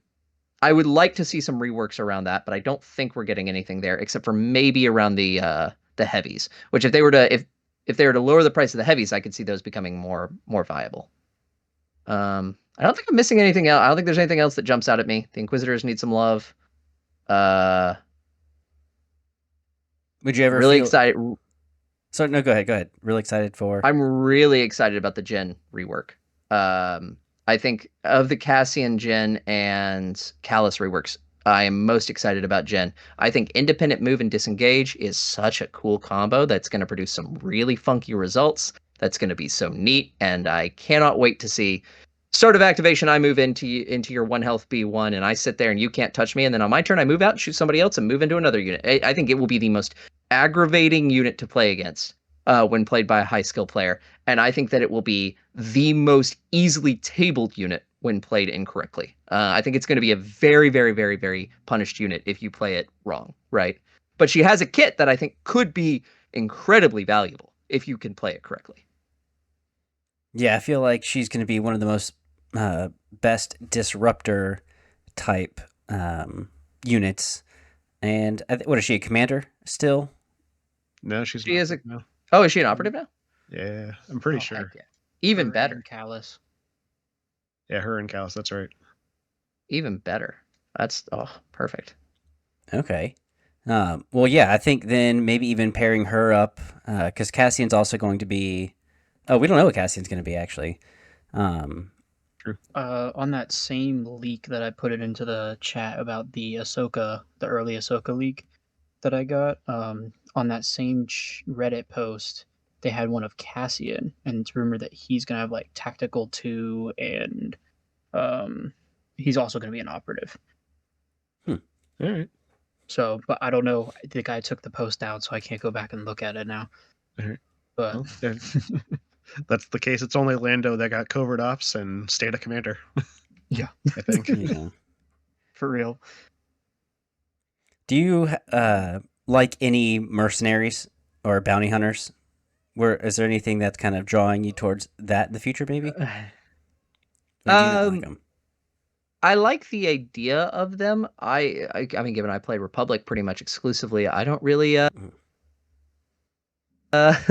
Speaker 2: like to see some reworks around that, but I don't think we're getting anything there, except for maybe around the heavies. Which if they were to lower the price of the heavies, I could see those becoming more viable. I don't think I'm missing anything else. I don't think there's anything else that jumps out at me. The Inquisitors need some love.
Speaker 1: Would you ever
Speaker 2: really
Speaker 1: feel
Speaker 2: excited?
Speaker 1: So no, go ahead. Really excited for.
Speaker 2: I'm really excited about the Jin rework. I think of the Cassian Jin and Callus reworks, I am most excited about Jin. I think independent move and disengage is such a cool combo that's going to produce some really funky results. That's going to be so neat, and I cannot wait to see. Start of activation, I move into your 1 health B1, and I sit there and you can't touch me, and then on my turn I move out and shoot somebody else and move into another unit. I think it will be the most aggravating unit to play against when played by a high skill player, and I think that it will be the most easily tabled unit when played incorrectly. I think it's going to be a very, very, very, very punished unit if you play it wrong, right? But she has a kit that I think could be incredibly valuable if you can play it correctly.
Speaker 1: Yeah, I feel like she's going to be one of the most best disruptor type units. And what is she, a commander still?
Speaker 4: No, she
Speaker 2: is a.
Speaker 4: No.
Speaker 2: Oh, is she an operative now?
Speaker 4: Yeah, I'm pretty sure.
Speaker 2: Yeah. Even
Speaker 5: Her
Speaker 2: better.
Speaker 5: and Callus.
Speaker 4: Yeah, her and Callus. That's right.
Speaker 2: Even better. That's perfect.
Speaker 1: Okay. Well, yeah, I think then maybe even pairing her up, because Cassian's also going to be. Oh, we don't know what Cassian's going to be actually.
Speaker 5: On that same leak that I put it into the chat about the early Ahsoka leak that I got, on that same Reddit post, they had one of Cassian, and it's rumored that he's gonna have like tactical 2, and he's also gonna be an operative.
Speaker 4: All right.
Speaker 5: So, but I don't know. The guy took the post down, so I can't go back and look at it now.
Speaker 4: Alright.
Speaker 5: But
Speaker 4: Well, that's the case. It's only Lando that got covert ops and stayed a commander.
Speaker 5: Yeah.
Speaker 4: I think.
Speaker 1: Yeah.
Speaker 5: for real.
Speaker 1: Do you like any mercenaries or bounty hunters? Is there anything that's kind of drawing you towards that in the future, maybe? Or do you not like them?
Speaker 2: I like the idea of them. I mean, given I play Republic pretty much exclusively, I don't really get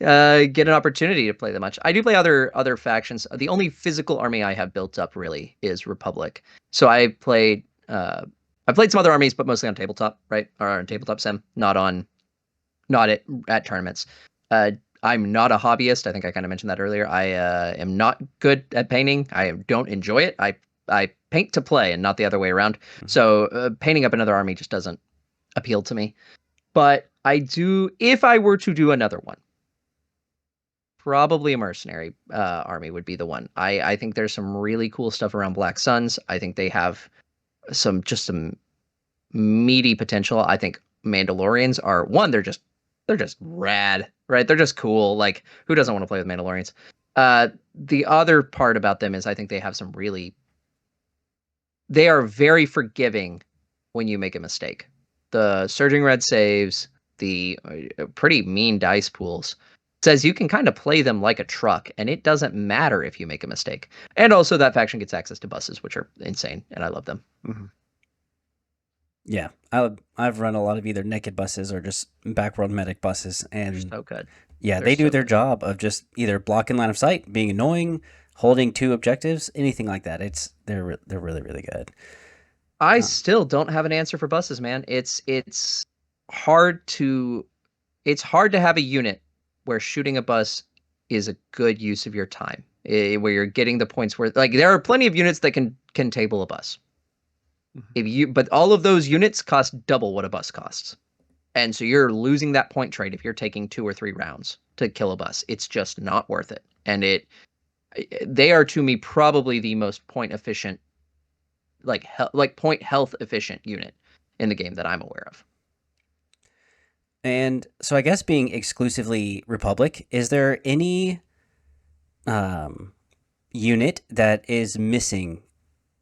Speaker 2: an opportunity to play that much. I do play other factions. The only physical army I have built up really is Republic. So I played some other armies, but mostly on tabletop, right? Or on tabletop sim, not at tournaments. I'm not a hobbyist. I think I kind of mentioned that earlier. I am not good at painting. I don't enjoy it. I paint to play and not the other way around.
Speaker 1: Mm-hmm.
Speaker 2: So painting up another army just doesn't appeal to me. But I do, if I were to do another one, probably a mercenary army would be the one. I think there's some really cool stuff around Black Suns. I think they have some meaty potential. I think Mandalorians are they're just rad, right? They're just cool. Like, who doesn't want to play with Mandalorians? The other part about them is I think they have they are very forgiving when you make a mistake. The Surging Red saves, the pretty mean dice pools, says you can kind of play them like a truck, and it doesn't matter if you make a mistake. And also that faction gets access to buses, which are insane, and I love them.
Speaker 4: Mm-hmm.
Speaker 1: Yeah, I've run a lot of either naked buses or just backworld medic buses, and
Speaker 2: So good.
Speaker 1: yeah,
Speaker 2: They're
Speaker 1: they do
Speaker 2: so
Speaker 1: their
Speaker 2: good.
Speaker 1: job of just either blocking line of sight, being annoying, holding 2 objectives, anything like that. They're really, really good.
Speaker 2: I still don't have an answer for buses, man. It's hard to have a unit where shooting a bus is a good use of your time, where you're getting the points where, like, there are plenty of units that can table a bus. But all of those units cost double what a bus costs. And so you're losing that point trade if you're taking 2 or 3 rounds to kill a bus. It's just not worth it. And they are, to me, probably the most point efficient, like point health efficient unit in the game that I'm aware of.
Speaker 1: And so I guess being exclusively Republic, is there any unit that is missing?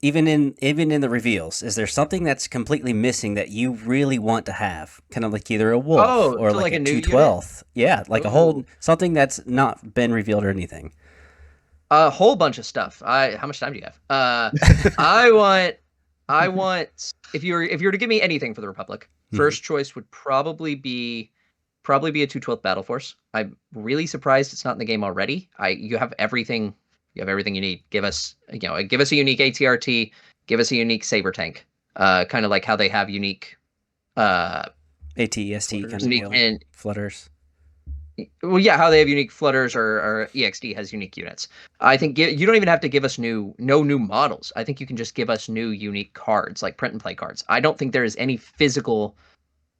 Speaker 1: Even in the reveals, is there something that's completely missing that you really want to have? Kind of like either a wolf or
Speaker 2: so like
Speaker 1: a
Speaker 2: a new
Speaker 1: 212th. Yeah, like a whole
Speaker 2: Ooh.
Speaker 1: something that's not been revealed or anything.
Speaker 2: A whole bunch of stuff. How much time do you have? I want if you were to give me anything for the Republic, first choice would probably be a 212th Battle Force. I'm really surprised it's not in the game already. You have everything. You have everything you need. Give us a unique ATRT. Give us a unique saber tank. Kind of like how they have unique
Speaker 1: ATST kind of deal.
Speaker 2: and
Speaker 1: Flutters.
Speaker 2: well, yeah, how they have unique flutters, or EXD has unique units. I think you don't even have to give us no new models. I think you can just give us new unique cards, like print and play cards. I don't think there is any physical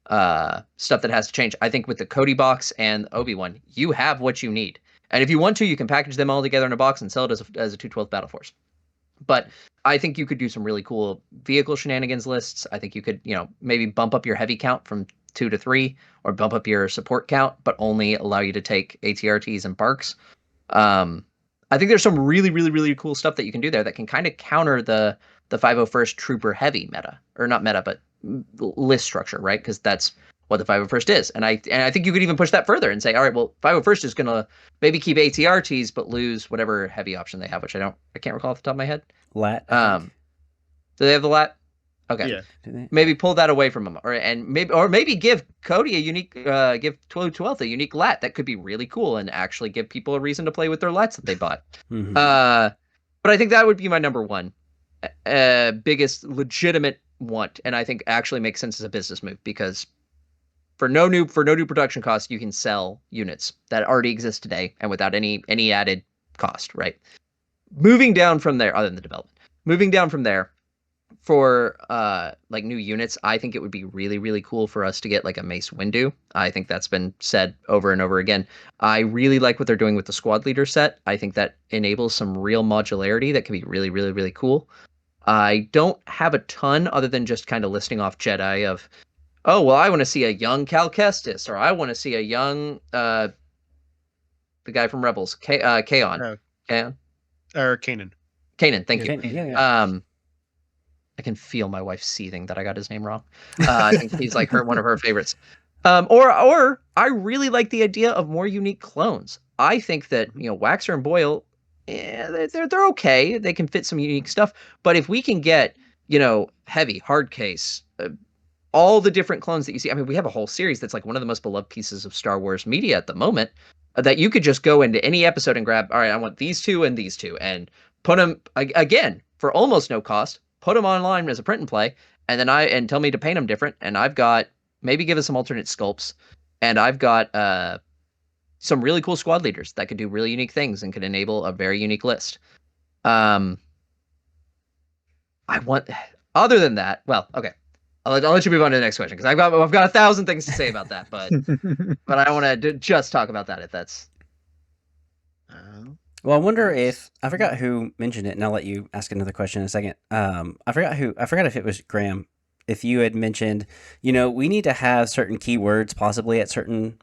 Speaker 2: stuff that has to change. I think with the Cody box and Obi-Wan, you have what you need. And if you want to, you can package them all together in a box and sell it as a 212th Battle Force. But I think you could do some really cool vehicle shenanigans lists. I think you could, maybe bump up your heavy count from 2 to 3, or bump up your support count, but only allow you to take ATRTs and barks. I think there's some really, really, really cool stuff that you can do there that can kind of counter the 501st Trooper heavy meta, or not meta, but list structure, right? Because that's what the 501st is. And I think you could even push that further and say, all right, well, 501st is going to maybe keep ATRTs, but lose whatever heavy option they have, which I can't recall off the top of my head.
Speaker 1: Lat.
Speaker 2: Do they have the lat? Okay.
Speaker 4: Yeah.
Speaker 2: Maybe pull that away from them, or maybe give Cody a unique, give 12th a unique lat that could be really cool and actually give people a reason to play with their lats that they bought.
Speaker 1: Mm-hmm.
Speaker 2: But I think that would be my number one, biggest legitimate want, and I think actually makes sense as a business move, because for no new production cost, you can sell units that already exist today and without any added cost, right? moving down from there, other than the development, moving down from there for like new units, I think it would be really, really cool for us to get like a Mace Windu. I think that's been said over and over again. I really like what they're doing with the squad leader set. I think that enables some real modularity that can be really, really, really cool. I don't have a ton other than just kind of listing off Jedi of, oh, well, I want to see a young Cal Kestis, or I want to see a young the guy from Rebels, Kaon. Kaon?
Speaker 4: Or Kanan.
Speaker 2: Kanan, thank you.
Speaker 1: Yeah.
Speaker 2: I can feel my wife seething that I got his name wrong. I think he's like one of her favorites. Or I really like the idea of more unique clones. I think that Waxer and Boyle, they're okay. They can fit some unique stuff. But if we can get Heavy, Hard Case, all the different clones that you see. I mean, we have a whole series that's like one of the most beloved pieces of Star Wars media at the moment. That you could just go into any episode and grab. All right, I want these two, and put them again for almost no cost. Put them online as a print and play, and then tell me to paint them different. And I've got maybe give us some alternate sculpts, and I've got some really cool squad leaders that could do really unique things and could enable a very unique list. I want. Other than that, well, okay, I'll let you move on to the next question because I've got 1,000 things to say about that, but I want to just talk about that if that's.
Speaker 1: Well, I wonder if I forgot who mentioned it, and I'll let you ask another question in a second. I forgot if it was Graham. If you had mentioned, we need to have certain keywords possibly at certain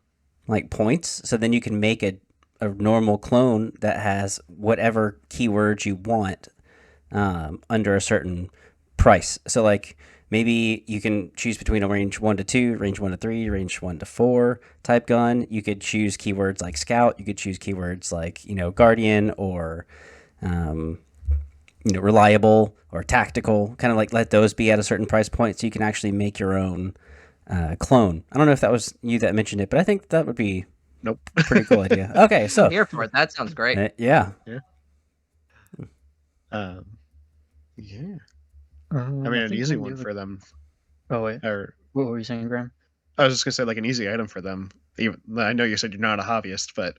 Speaker 1: like points, so then you can make a normal clone that has whatever keywords you want under a certain price. So like maybe you can choose between a range 1 to 2, range 1 to 3, range 1 to 4 type gun. You could choose keywords like scout. You could choose keywords like, guardian or, reliable or tactical, kind of like let those be at a certain price point so you can actually make your own clone. I don't know if that was you that mentioned it, but I think that would be
Speaker 4: Nope.
Speaker 1: a pretty cool idea. Okay, so.
Speaker 2: I'm here for it. That sounds great.
Speaker 1: Yeah.
Speaker 4: Yeah.
Speaker 5: I
Speaker 4: I mean, an easy one for them.
Speaker 5: Oh wait,
Speaker 4: Or
Speaker 5: what were you saying, Graham?
Speaker 4: I was just gonna say like an easy item for them. Even I know you said you're not a hobbyist, but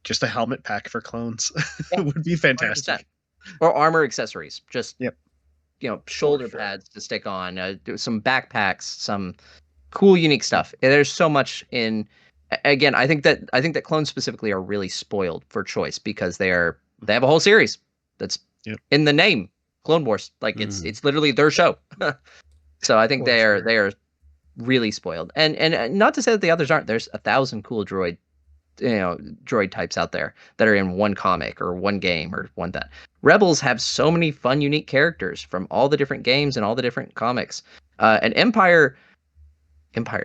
Speaker 4: just a helmet pack for clones would be fantastic.
Speaker 2: 100%. Or armor accessories, just
Speaker 4: Yep.
Speaker 2: Shoulder
Speaker 4: sure.
Speaker 2: pads to stick on, some backpacks, some cool, unique stuff. There's so much in. Again, I think that clones specifically are really spoiled for choice because they have a whole series that's in the name, Clone Wars. Like it's literally their show. So I think they are really spoiled. And not to say that the others aren't. There's 1,000 cool droid types out there that are in one comic or one game or one that. Rebels have so many fun, unique characters from all the different games and all the different comics. And Empire's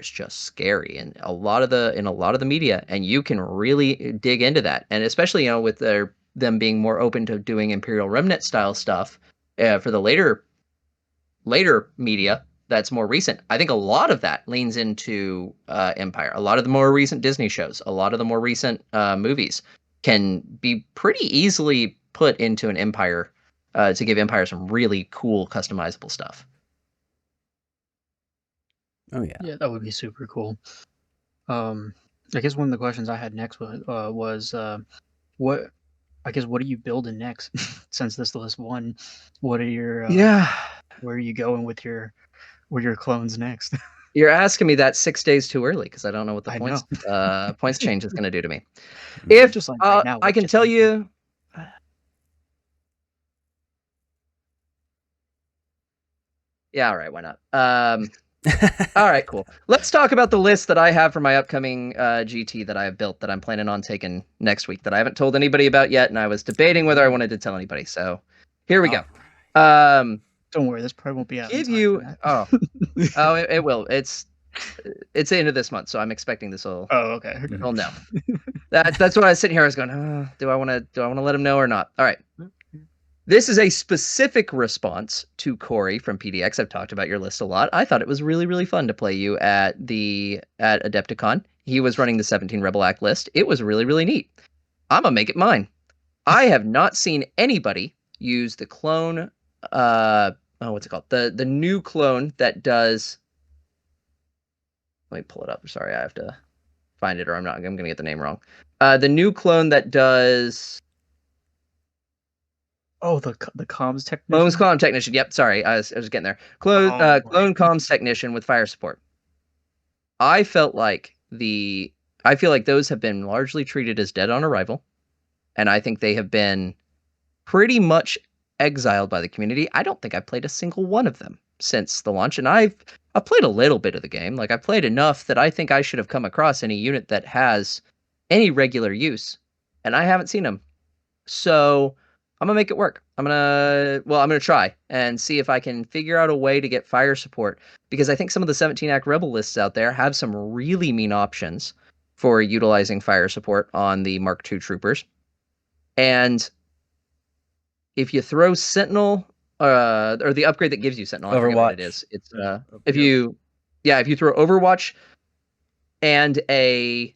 Speaker 2: just scary in a lot of the media, and you can really dig into that. And especially with them being more open to doing Imperial Remnant style stuff for the later media that's more recent. I think a lot of that leans into Empire. A lot of the more recent Disney shows, a lot of the more recent movies can be pretty easily put into an Empire to give Empire some really cool customizable stuff.
Speaker 1: Oh yeah.
Speaker 5: Yeah, that would be super cool. I guess one of the questions I had next was what are you building next? Since this list won, what are your where are you going with your clones next?
Speaker 2: You're asking me that 6 days too early because I don't know what the
Speaker 5: I
Speaker 2: points change is going to do to me.
Speaker 5: If just like right now,
Speaker 2: I can tell you. Yeah, all right, why not? All right, cool. Let's talk about the list that I have for my upcoming GT that I have built that I'm planning on taking next week that I haven't told anybody about yet, and I was debating whether I wanted to tell anybody. So here we go.
Speaker 5: Don't worry, this probably won't be out.
Speaker 2: It will. It's the end of this month, so I'm expecting this will.
Speaker 5: Oh, okay.
Speaker 2: Well, no. That's what I was sitting here. I was going, do I want to let him know or not? All right. This is a specific response to Corey from PDX. I've talked about your list a lot. I thought it was really, really fun to play you at Adepticon. He was running the 17 Rebel Act list. It was really, really neat. I'm gonna make it mine. I have not seen anybody use the clone. What's it called? The new clone that does. Let me pull it up. Sorry, I have to find it, or I'm gonna get the name wrong. The new clone that does
Speaker 5: Oh, the comms technician.
Speaker 2: Clone's comm technician. Yep, sorry, I was getting there. Clone comms technician with fire support. I feel like those have been largely treated as dead on arrival, and I think they have been pretty much exiled by the community. I don't think I've played a single one of them since the launch, and I've played a little bit of the game. Like, I've played enough that I think I should have come across any unit that has any regular use, and I haven't seen them. So I'm gonna make it work. I'm gonna try and see if I can figure out a way to get fire support, because I think some of the 17 act rebel lists out there have some really mean options for utilizing fire support on the Mark II troopers. And if you throw Sentinel, or the upgrade that gives you Sentinel, I forget what it is. It's if you throw Overwatch and a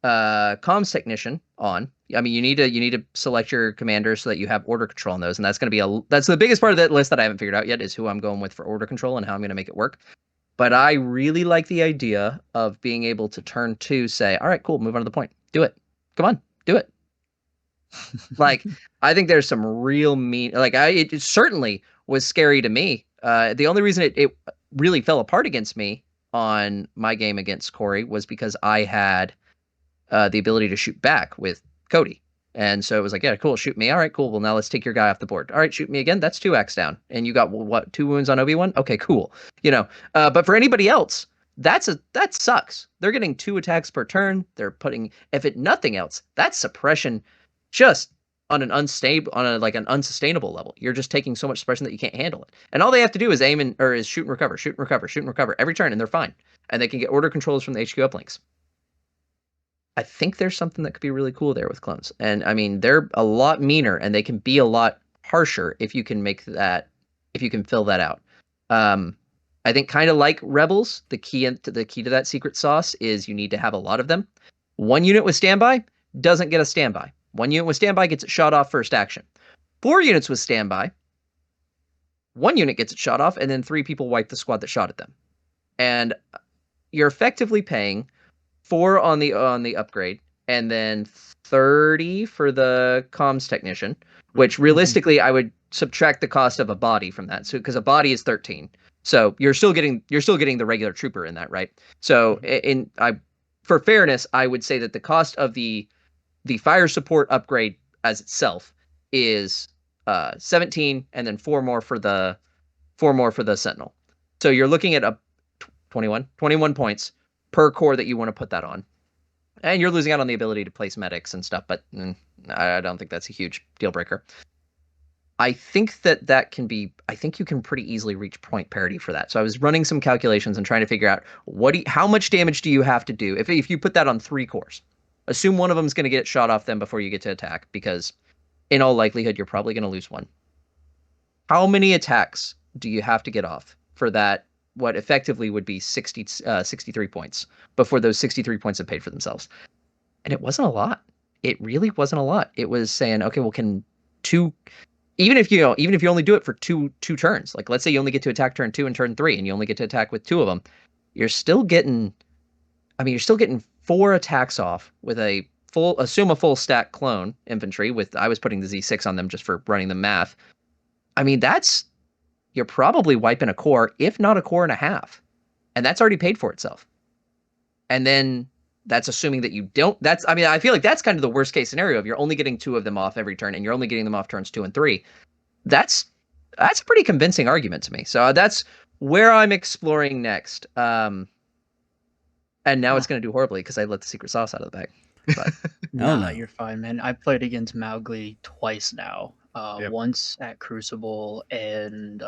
Speaker 2: comms technician on. I mean, you need to select your commanders so that you have order control on those, and that's going to be that's the biggest part of that list that I haven't figured out yet, is who I'm going with for order control and how I'm going to make it work. But I really like the idea of being able to turn 2 say, all right, cool, move on to the point. Do it. Come on, do it. Like, I think there's some real mean, like, it certainly was scary to me. The only reason it really fell apart against me on my game against Corey was because I had the ability to shoot back with Cody. And so it was like, yeah, cool, shoot me. All right, cool. Well, now let's take your guy off the board. All right, shoot me again. That's 2 acts down. And you got, what, 2 wounds on Obi-Wan? Okay, cool. But for anybody else, that sucks. They're getting 2 attacks per turn. They're putting, nothing else, that's suppression just on an unsustainable level. You're just taking so much suppression that you can't handle it. And all they have to do is is shoot and recover, shoot and recover, shoot and recover every turn, and they're fine. And they can get order controls from the HQ uplinks. I think there's something that could be really cool there with clones. And I mean, they're a lot meaner and they can be a lot harsher if you can fill that out. I think, kind of like rebels, the key to that secret sauce is you need to have a lot of them. 1 unit with standby doesn't get a standby. 1 unit with standby gets it shot off first action. 4 units with standby, 1 unit gets it shot off, and then 3 people wipe the squad that shot at them. And you're effectively paying 4 on the upgrade, and then 30 for the comms technician, which realistically I would subtract the cost of a body from that. So, because a body is 13, so you're still getting the regular trooper in that, right? So for fairness, I would say that the cost of the fire support upgrade as itself is 17, and then 4 more for the Sentinel. So you're looking at a 21 points per core that you want to put that on. And you're losing out on the ability to place medics and stuff, but I don't think that's a huge deal breaker. I think that can be, I think you can pretty easily reach point parity for that. So I was running some calculations and trying to figure out how much damage do you have to do if you put that on 3 cores. Assume one of them is going to get shot off them before you get to attack, because in all likelihood, you're probably going to lose 1. How many attacks do you have to get off for that, what effectively would be 63 points, before those 63 points have paid for themselves? And it wasn't a lot. It really wasn't a lot. It was saying, okay, well, can 2, even if you only do it for two turns, like let's say you only get to attack turn 2 and turn 3, and you only get to attack with 2 of them, you're still getting 4 attacks off with assume a full stack clone infantry I was putting the Z6 on them just for running the math. I mean, you're probably wiping a core, if not a core and a half. And that's already paid for itself. And then that's assuming that you don't, I feel like that's kind of the worst case scenario. If you're only getting 2 of them off every turn and you're only getting them off turns 2 and 3, that's a pretty convincing argument to me. So that's where I'm exploring next. And now it's going to do horribly because I let the secret sauce out of the bag. But
Speaker 5: no, you're fine, man. I played against Mowgli twice now.
Speaker 4: Yep.
Speaker 5: Once at Crucible, and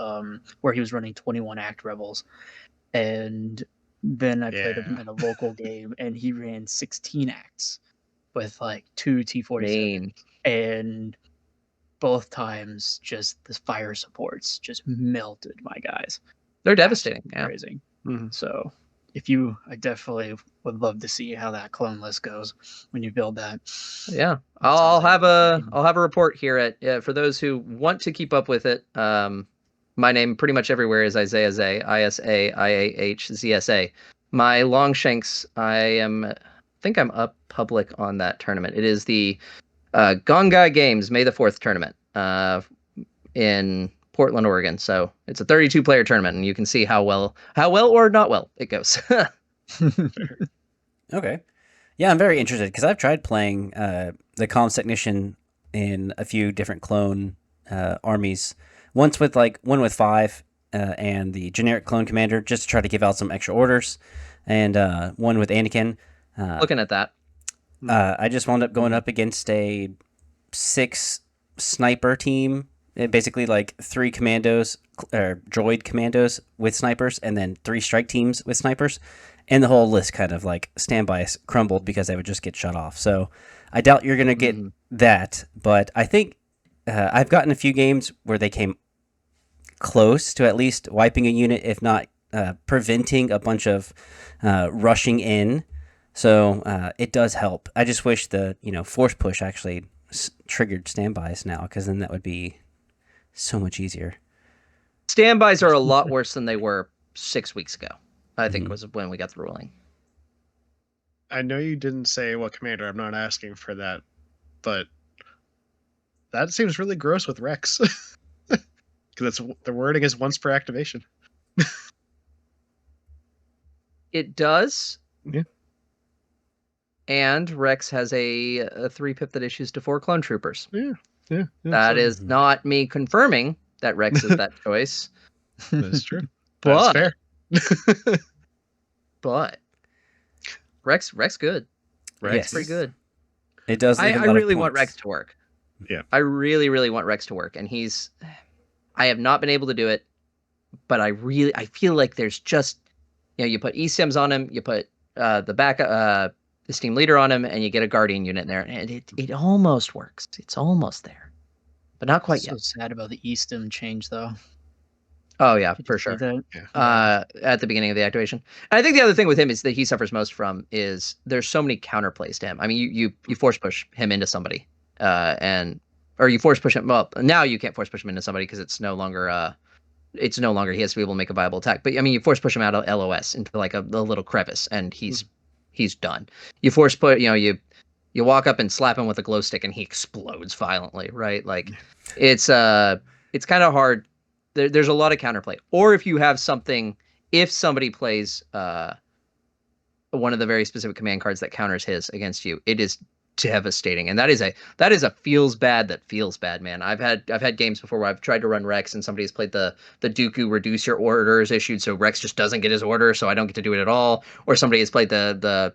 Speaker 5: where he was running 21 act rebels, and then I played him in a local game, and he ran 16 acts with like 2 T-47, and both times just the fire supports just melted my guys.
Speaker 2: They're devastating.
Speaker 5: Crazy.
Speaker 4: Mm-hmm.
Speaker 5: So I definitely would love to see how that clone list goes when you build that.
Speaker 2: Yeah, I'll have a report here for those who want to keep up with it. My name pretty much everywhere is Isaiah Zay, ISAIAHZSA. My Longshanks, I think I'm up public on that tournament. It is the Gongai Games May the 4th tournament. in Portland, Oregon. So it's a 32-player tournament, and you can see how well or not well it goes.
Speaker 1: Okay. Yeah, I'm very interested because I've tried playing the comms technician in a few different clone armies. One with 5 and the generic clone commander just to try to give out some extra orders, and one with Anakin.
Speaker 2: Looking at that.
Speaker 1: I just wound up going up against a 6 sniper team. Basically, like 3 commandos or droid commandos with snipers, and then 3 strike teams with snipers, and the whole list kind of like standbys crumbled because they would just get shut off. So I doubt you're gonna get that, but I think I've gotten a few games where they came close to at least wiping a unit, if not preventing a bunch of rushing in. So it does help. I just wish the force push actually triggered standbys now, because then that would be so much easier.
Speaker 2: Standbys are a lot worse than they were 6 weeks ago. I think was when we got the ruling.
Speaker 4: I know you didn't say what commander. I'm not asking for that, but that seems really gross with Rex. Because the wording is once per activation.
Speaker 2: It does.
Speaker 4: Yeah.
Speaker 2: And Rex has a 3-pip that issues to 4 clone troopers.
Speaker 4: Yeah.
Speaker 2: That is not me confirming that Rex is that choice.
Speaker 4: That's true.
Speaker 2: But,
Speaker 4: That's fair.
Speaker 2: but Rex good. Rex
Speaker 1: Yes.
Speaker 2: pretty good.
Speaker 1: It does.
Speaker 2: I really want Rex to work.
Speaker 4: Yeah.
Speaker 2: I really, really want Rex to work. And I have not been able to do it, but I feel like there's just, you put eSIMs on him, you put the Steam leader on him, and you get a Guardian unit in there, and it almost works. It's almost there, but not quite yet.
Speaker 5: So sad about the eStim change, though.
Speaker 2: Oh yeah,
Speaker 5: Did
Speaker 2: for
Speaker 5: you see
Speaker 2: sure.
Speaker 5: that?
Speaker 2: At the beginning of the activation. And I think the other thing with him is that he suffers most from is there's so many counterplays to him. I mean, you force push him into somebody, or you force push him. Well, now you can't force push him into somebody because it's no longer he has to be able to make a viable attack. But I mean, you force push him out of LOS into like a little crevice, and he's done. You force put, you walk up and slap him with a glow stick, and he explodes violently, right? Like it's kind of hard. There's a lot of counterplay. Or if you have if somebody plays one of the very specific command cards that counters his against you, it is devastating. And that is a feels bad, man. I've had games before where I've tried to run Rex, and somebody's played the Dooku reduce your orders issued, so Rex just doesn't get his order, so I don't get to do it at all. Or somebody has played the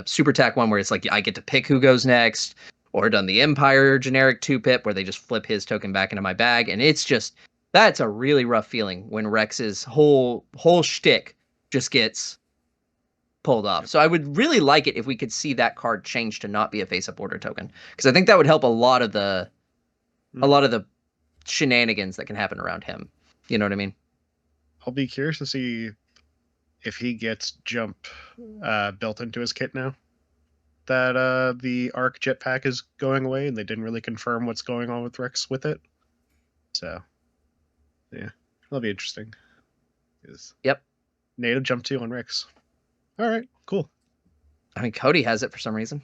Speaker 2: super attack one where it's like I get to pick who goes next, or done the Empire generic 2-pip where they just flip his token back into my bag, and that's a really rough feeling when Rex's whole shtick just gets pulled off. So I would really like it if we could see that card change to not be a face-up order token, because I think that would help a lot of the shenanigans that can happen around him. You know what I mean?
Speaker 4: I'll be curious to see if he gets jump built into his kit now that the Arc jetpack is going away, and they didn't really confirm what's going on with Rex with it. So, yeah, that'll be interesting.
Speaker 2: Yep.
Speaker 4: Native jump 2 on Rex. All right, cool.
Speaker 2: I mean, Cody has it for some reason.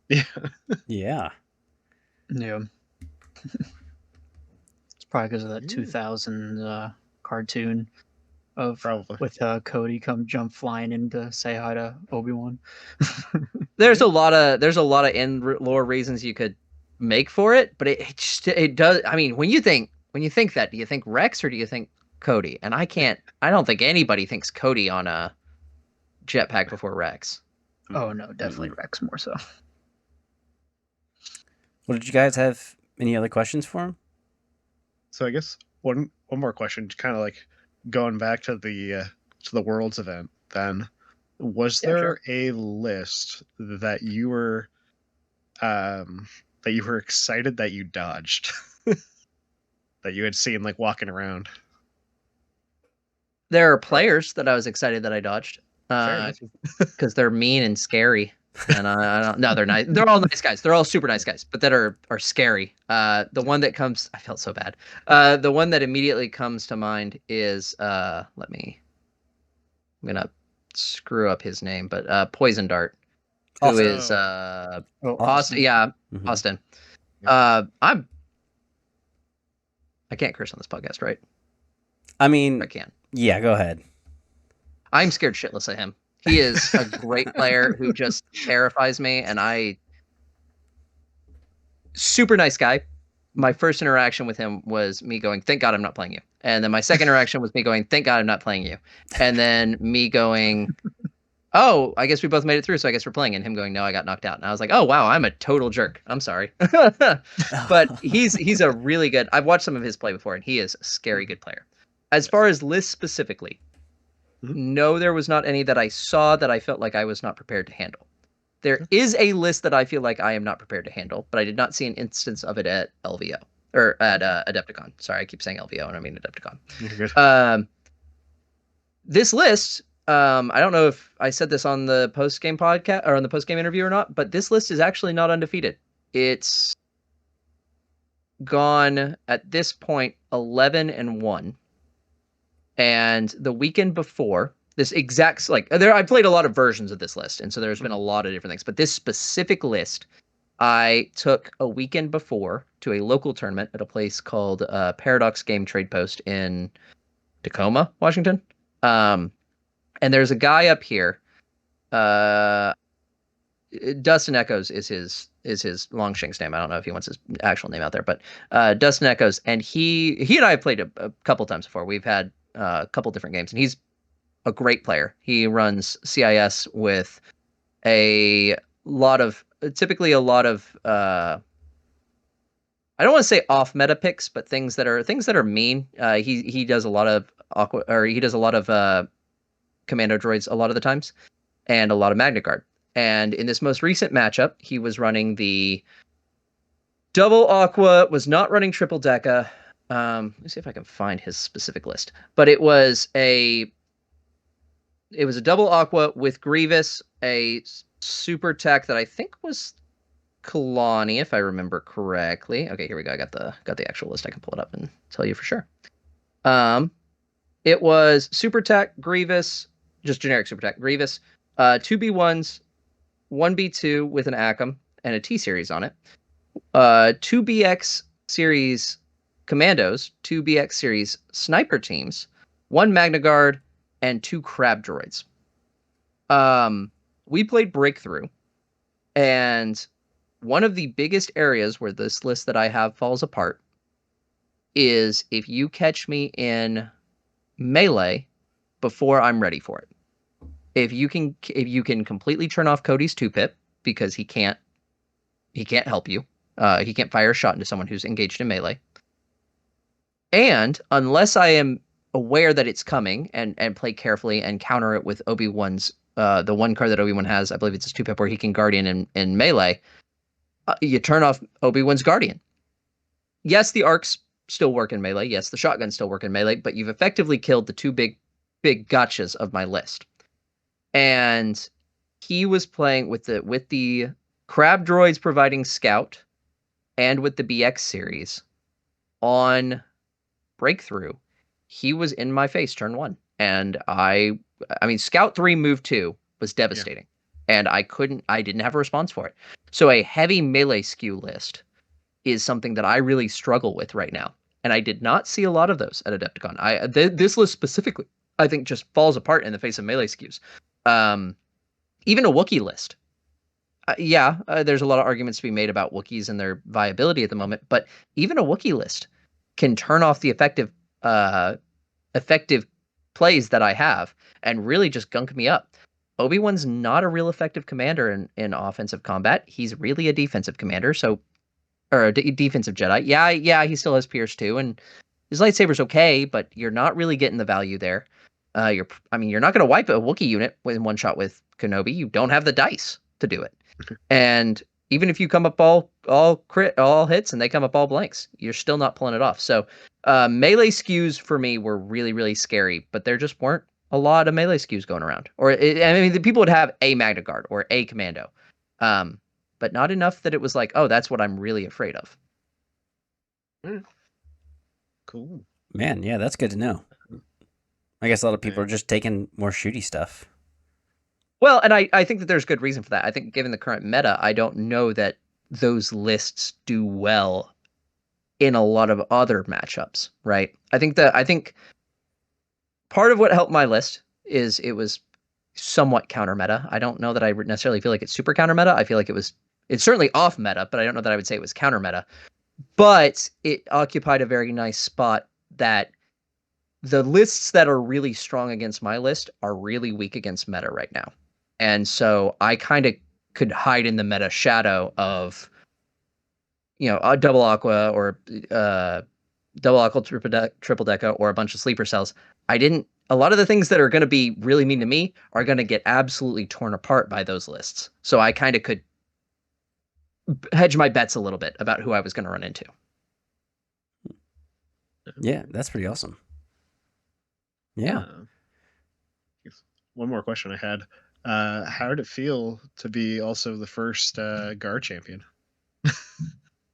Speaker 4: Yeah.
Speaker 1: Yeah.
Speaker 5: Yeah. It's probably because of that 2000 cartoon of
Speaker 4: Probably.
Speaker 5: with Cody come jump flying in to say hi to Obi-Wan.
Speaker 2: There's a lot of in lore reasons you could make for it, but it does. I mean, when you think that, do you think Rex or do you think Cody? And I don't think anybody thinks Cody on a jetpack before Rex.
Speaker 5: Oh no, definitely Rex more so.
Speaker 1: Well, did you guys have any other questions for him?
Speaker 4: So I guess one more question, kind of like going back to the Worlds event. Then, was there a list that you were excited that you dodged, that you had seen like walking around?
Speaker 2: There are players that I was excited that I dodged because they're mean and scary. And I don't. No, they're nice. They're all nice guys. They're all super nice guys, but that are scary. The one that comes, I felt so bad. The one that immediately comes to mind is I'm gonna screw up his name, but Poison Dart, who
Speaker 1: Austin.
Speaker 2: is
Speaker 5: Austin.
Speaker 2: Austin. Yeah,
Speaker 1: Mhm.
Speaker 2: Austin.
Speaker 4: Yeah.
Speaker 2: I'm I can't curse on this podcast, right?
Speaker 1: I mean,
Speaker 2: I can.
Speaker 1: yeah, go ahead.
Speaker 2: I'm scared shitless of him. He is a great player who just terrifies me, and super nice guy. My first interaction with him was me going, "Thank God I'm not playing you." And then my second interaction was me going, "Thank God I'm not playing you." And then me going, "Oh, I guess we both made it through, so I guess we're playing." And him going, "No, I got knocked out." And I was like, "Oh wow, I'm a total jerk. I'm sorry." But he's a really good. I've watched some of his play before, and he is a scary good player. As far as lists specifically, no, there was not any that I saw that I felt like I was not prepared to handle. There is a list that I feel like I am not prepared to handle, but I did not see an instance of it at LVO or at Adepticon. Sorry, I keep saying LVO and I mean Adepticon.
Speaker 4: You're good.
Speaker 2: This list, I don't know if I said this on the post-game podcast or on the post-game interview or not, but this list is actually not undefeated. It's gone at this point 11-1. And the weekend before, this exact I played a lot of versions of this list, and so there's been a lot of different things. But this specific list, I took a weekend before to a local tournament at a place called Paradox Game Trade Post in Tacoma, Washington. And there's a guy up here. Dustin Echoes is his Longshanks name. I don't know if he wants his actual name out there, but Dustin Echoes, and he and I have played a couple times before. We've had a couple different games, and he's a great player. He runs CIS with typically a lot of I don't want to say off meta picks, but things that are mean. He does a lot of commando droids a lot of the times, and a lot of Magna Guard. And in this most recent matchup, he was running the double Aqua, was not running triple Deca. Let me see if I can find his specific list. But it was a double Aqua with Grievous, a super tech that I think was Kalani, if I remember correctly. Okay, here we go. I got the actual list. I can pull it up and tell you for sure. It was super tech, Grievous, just generic super tech, Grievous, 2B1s, 1B2 with an ACM and a T series on it, 2 BX series commandos, 2 BX series sniper teams, 1 Magna Guard, and 2 crab droids. We played Breakthrough, and one of the biggest areas where this list that I have falls apart is if you catch me in melee before I'm ready for it. If you can completely turn off Cody's 2-pip because he can't help you. He can't fire a shot into someone who's engaged in melee. And unless I am aware that it's coming and play carefully and counter it with Obi-Wan's the one card that Obi-Wan has, I believe it's his 2-pip where he can Guardian in melee, you turn off Obi-Wan's Guardian. Yes, the arcs still work in melee. Yes, the shotguns still work in melee, but you've effectively killed the two big gotchas of my list. And he was playing with the crab droids providing scout and with the BX series on Breakthrough. He was in my face turn 1. And I mean, Scout 3 move 2 was devastating. Yeah. And I didn't have a response for it. So a heavy melee skew list is something that I really struggle with right now. And I did not see a lot of those at Adepticon. This list specifically, I think, just falls apart in the face of melee skews. Even a Wookiee list. There's a lot of arguments to be made about Wookiees and their viability at the moment, but even a Wookiee list can turn off the effective plays that I have and really just gunk me up. Obi-Wan's not a real effective commander in offensive combat. He's really a defensive commander, or a defensive Jedi. Yeah, he still has Pierce too, and his lightsaber's okay, but you're not really getting the value there. You're not going to wipe a Wookiee unit in one shot with Kenobi. You don't have the dice to do it. And even if you come up all hits and they come up all blanks, you're still not pulling it off. So melee skews for me were really, really scary, but there just weren't a lot of melee skews going around. The people would have a Magna Guard or a Commando, but not enough that it was like, oh, that's what I'm really afraid of.
Speaker 4: Cool.
Speaker 1: Man, yeah, that's good to know. I guess a lot of people are just taking more shooty stuff.
Speaker 2: Well, and I think that there's good reason for that. I think given the current meta, I don't know that those lists do well in a lot of other matchups, right? I think part of what helped my list is it was somewhat counter meta. I don't know that I necessarily feel like it's super counter meta. I feel like it's certainly off meta, but I don't know that I would say it was counter meta. But it occupied a very nice spot that the lists that are really strong against my list are really weak against meta right now. And so I kind of could hide in the meta shadow of, a double aqua or double aqua triple deca or a bunch of sleeper cells. A lot of the things that are going to be really mean to me are going to get absolutely torn apart by those lists. So I kind of could hedge my bets a little bit about who I was going to run into.
Speaker 1: Yeah, that's pretty awesome. Yeah.
Speaker 4: One more question I had. How did it feel to be also the first Gar champion?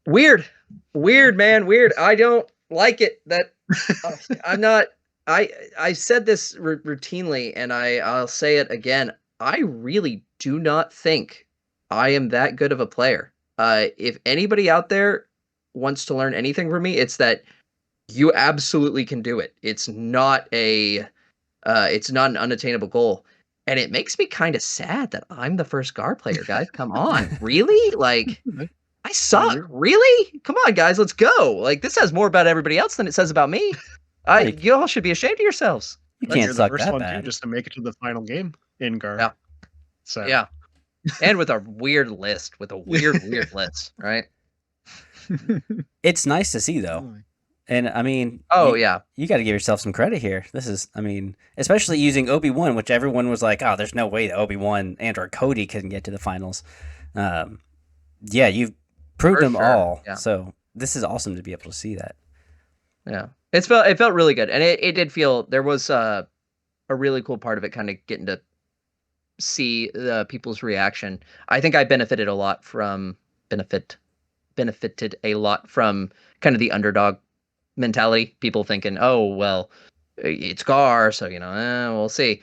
Speaker 2: Weird, man. Weird. I don't like it. I'm not. I said this routinely, and I'll say it again. I really do not think I am that good of a player. If anybody out there wants to learn anything from me, it's that you absolutely can do it. It's not an unattainable goal. And it makes me kind of sad that I'm the first Gar player, guys. Come on. Really? Like, I suck. Really? Come on, guys. Let's go. Like, this says more about everybody else than it says about me. You all should be ashamed of yourselves.
Speaker 1: You can't suck
Speaker 4: the first
Speaker 1: that
Speaker 4: one
Speaker 1: bad.
Speaker 4: Too, just to make it to the final game in Gar.
Speaker 2: Yeah.
Speaker 4: So.
Speaker 2: Yeah. And with a weird list, weird list, right?
Speaker 1: It's nice to see, though. And I mean, you got to give yourself some credit here. This is, I mean, especially using Obi-Wan, which everyone was like, oh, there's no way that Obi-Wan and or Cody can get to the finals. Yeah, you've proved them all. Yeah. So this is awesome to be able to see that.
Speaker 2: Yeah, it felt really good, and it did feel there was a really cool part of it, kind of getting to see the people's reaction. I think I benefited a lot from kind of the underdog mentality. People thinking, oh, well, it's Gar, so, we'll see.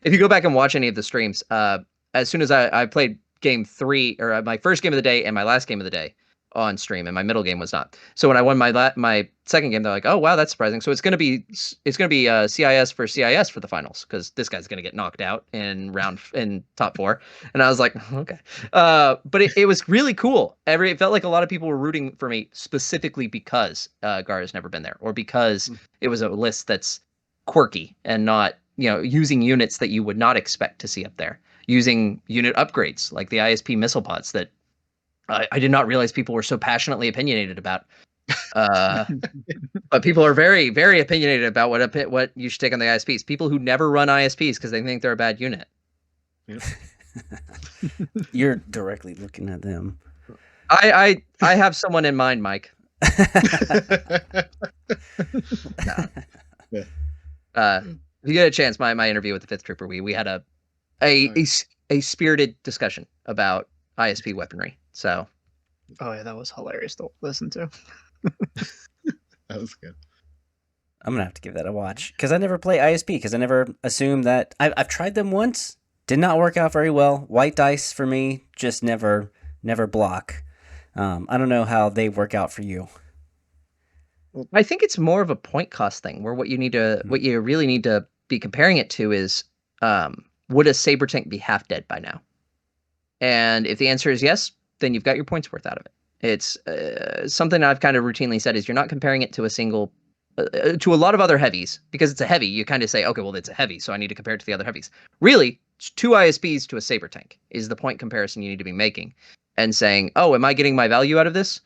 Speaker 2: If you go back and watch any of the streams, as soon as I played game 3, or my first game of the day and my last game of the day on stream, and my middle game was not. So when I won my second game, they're like, oh, wow, that's surprising. So it's going to be CIS for CIS for the finals, because this guy's going to get knocked out in top 4. And I was like, okay. But it was really cool. It felt like a lot of people were rooting for me specifically because Gar has never been there, or because it was a list that's quirky and not, using units that you would not expect to see up there, using unit upgrades like the ISP missile pods that I did not realize people were so passionately opinionated about. But people are very, very opinionated about what you should take on the ISPs. People who never run ISPs because they think they're a bad unit.
Speaker 4: Yep.
Speaker 1: You're directly looking at them.
Speaker 2: I have someone in mind, Mike. If you get a chance, my interview with the 5th Trooper, we had a spirited discussion about ISP weaponry. So,
Speaker 5: oh yeah, that was hilarious to listen to.
Speaker 4: That was good.
Speaker 1: I'm gonna have to give that a watch, because I never play ISP, because I never assumed that. I've tried them once, did not work out very well. White dice for me just never block. I don't know how they work out for you.
Speaker 2: I think it's more of a point cost thing, where what you really need to be comparing it to is, would a saber tank be half dead by now? And if the answer is yes, then you've got your points worth out of it. It's something I've kind of routinely said is you're not comparing it to to a lot of other heavies, because it's a heavy. You kind of say, okay, well, it's a heavy, so I need to compare it to the other heavies. Really, 2 ISPs to a saber tank is the point comparison you need to be making, and saying, oh, am I getting my value out of this?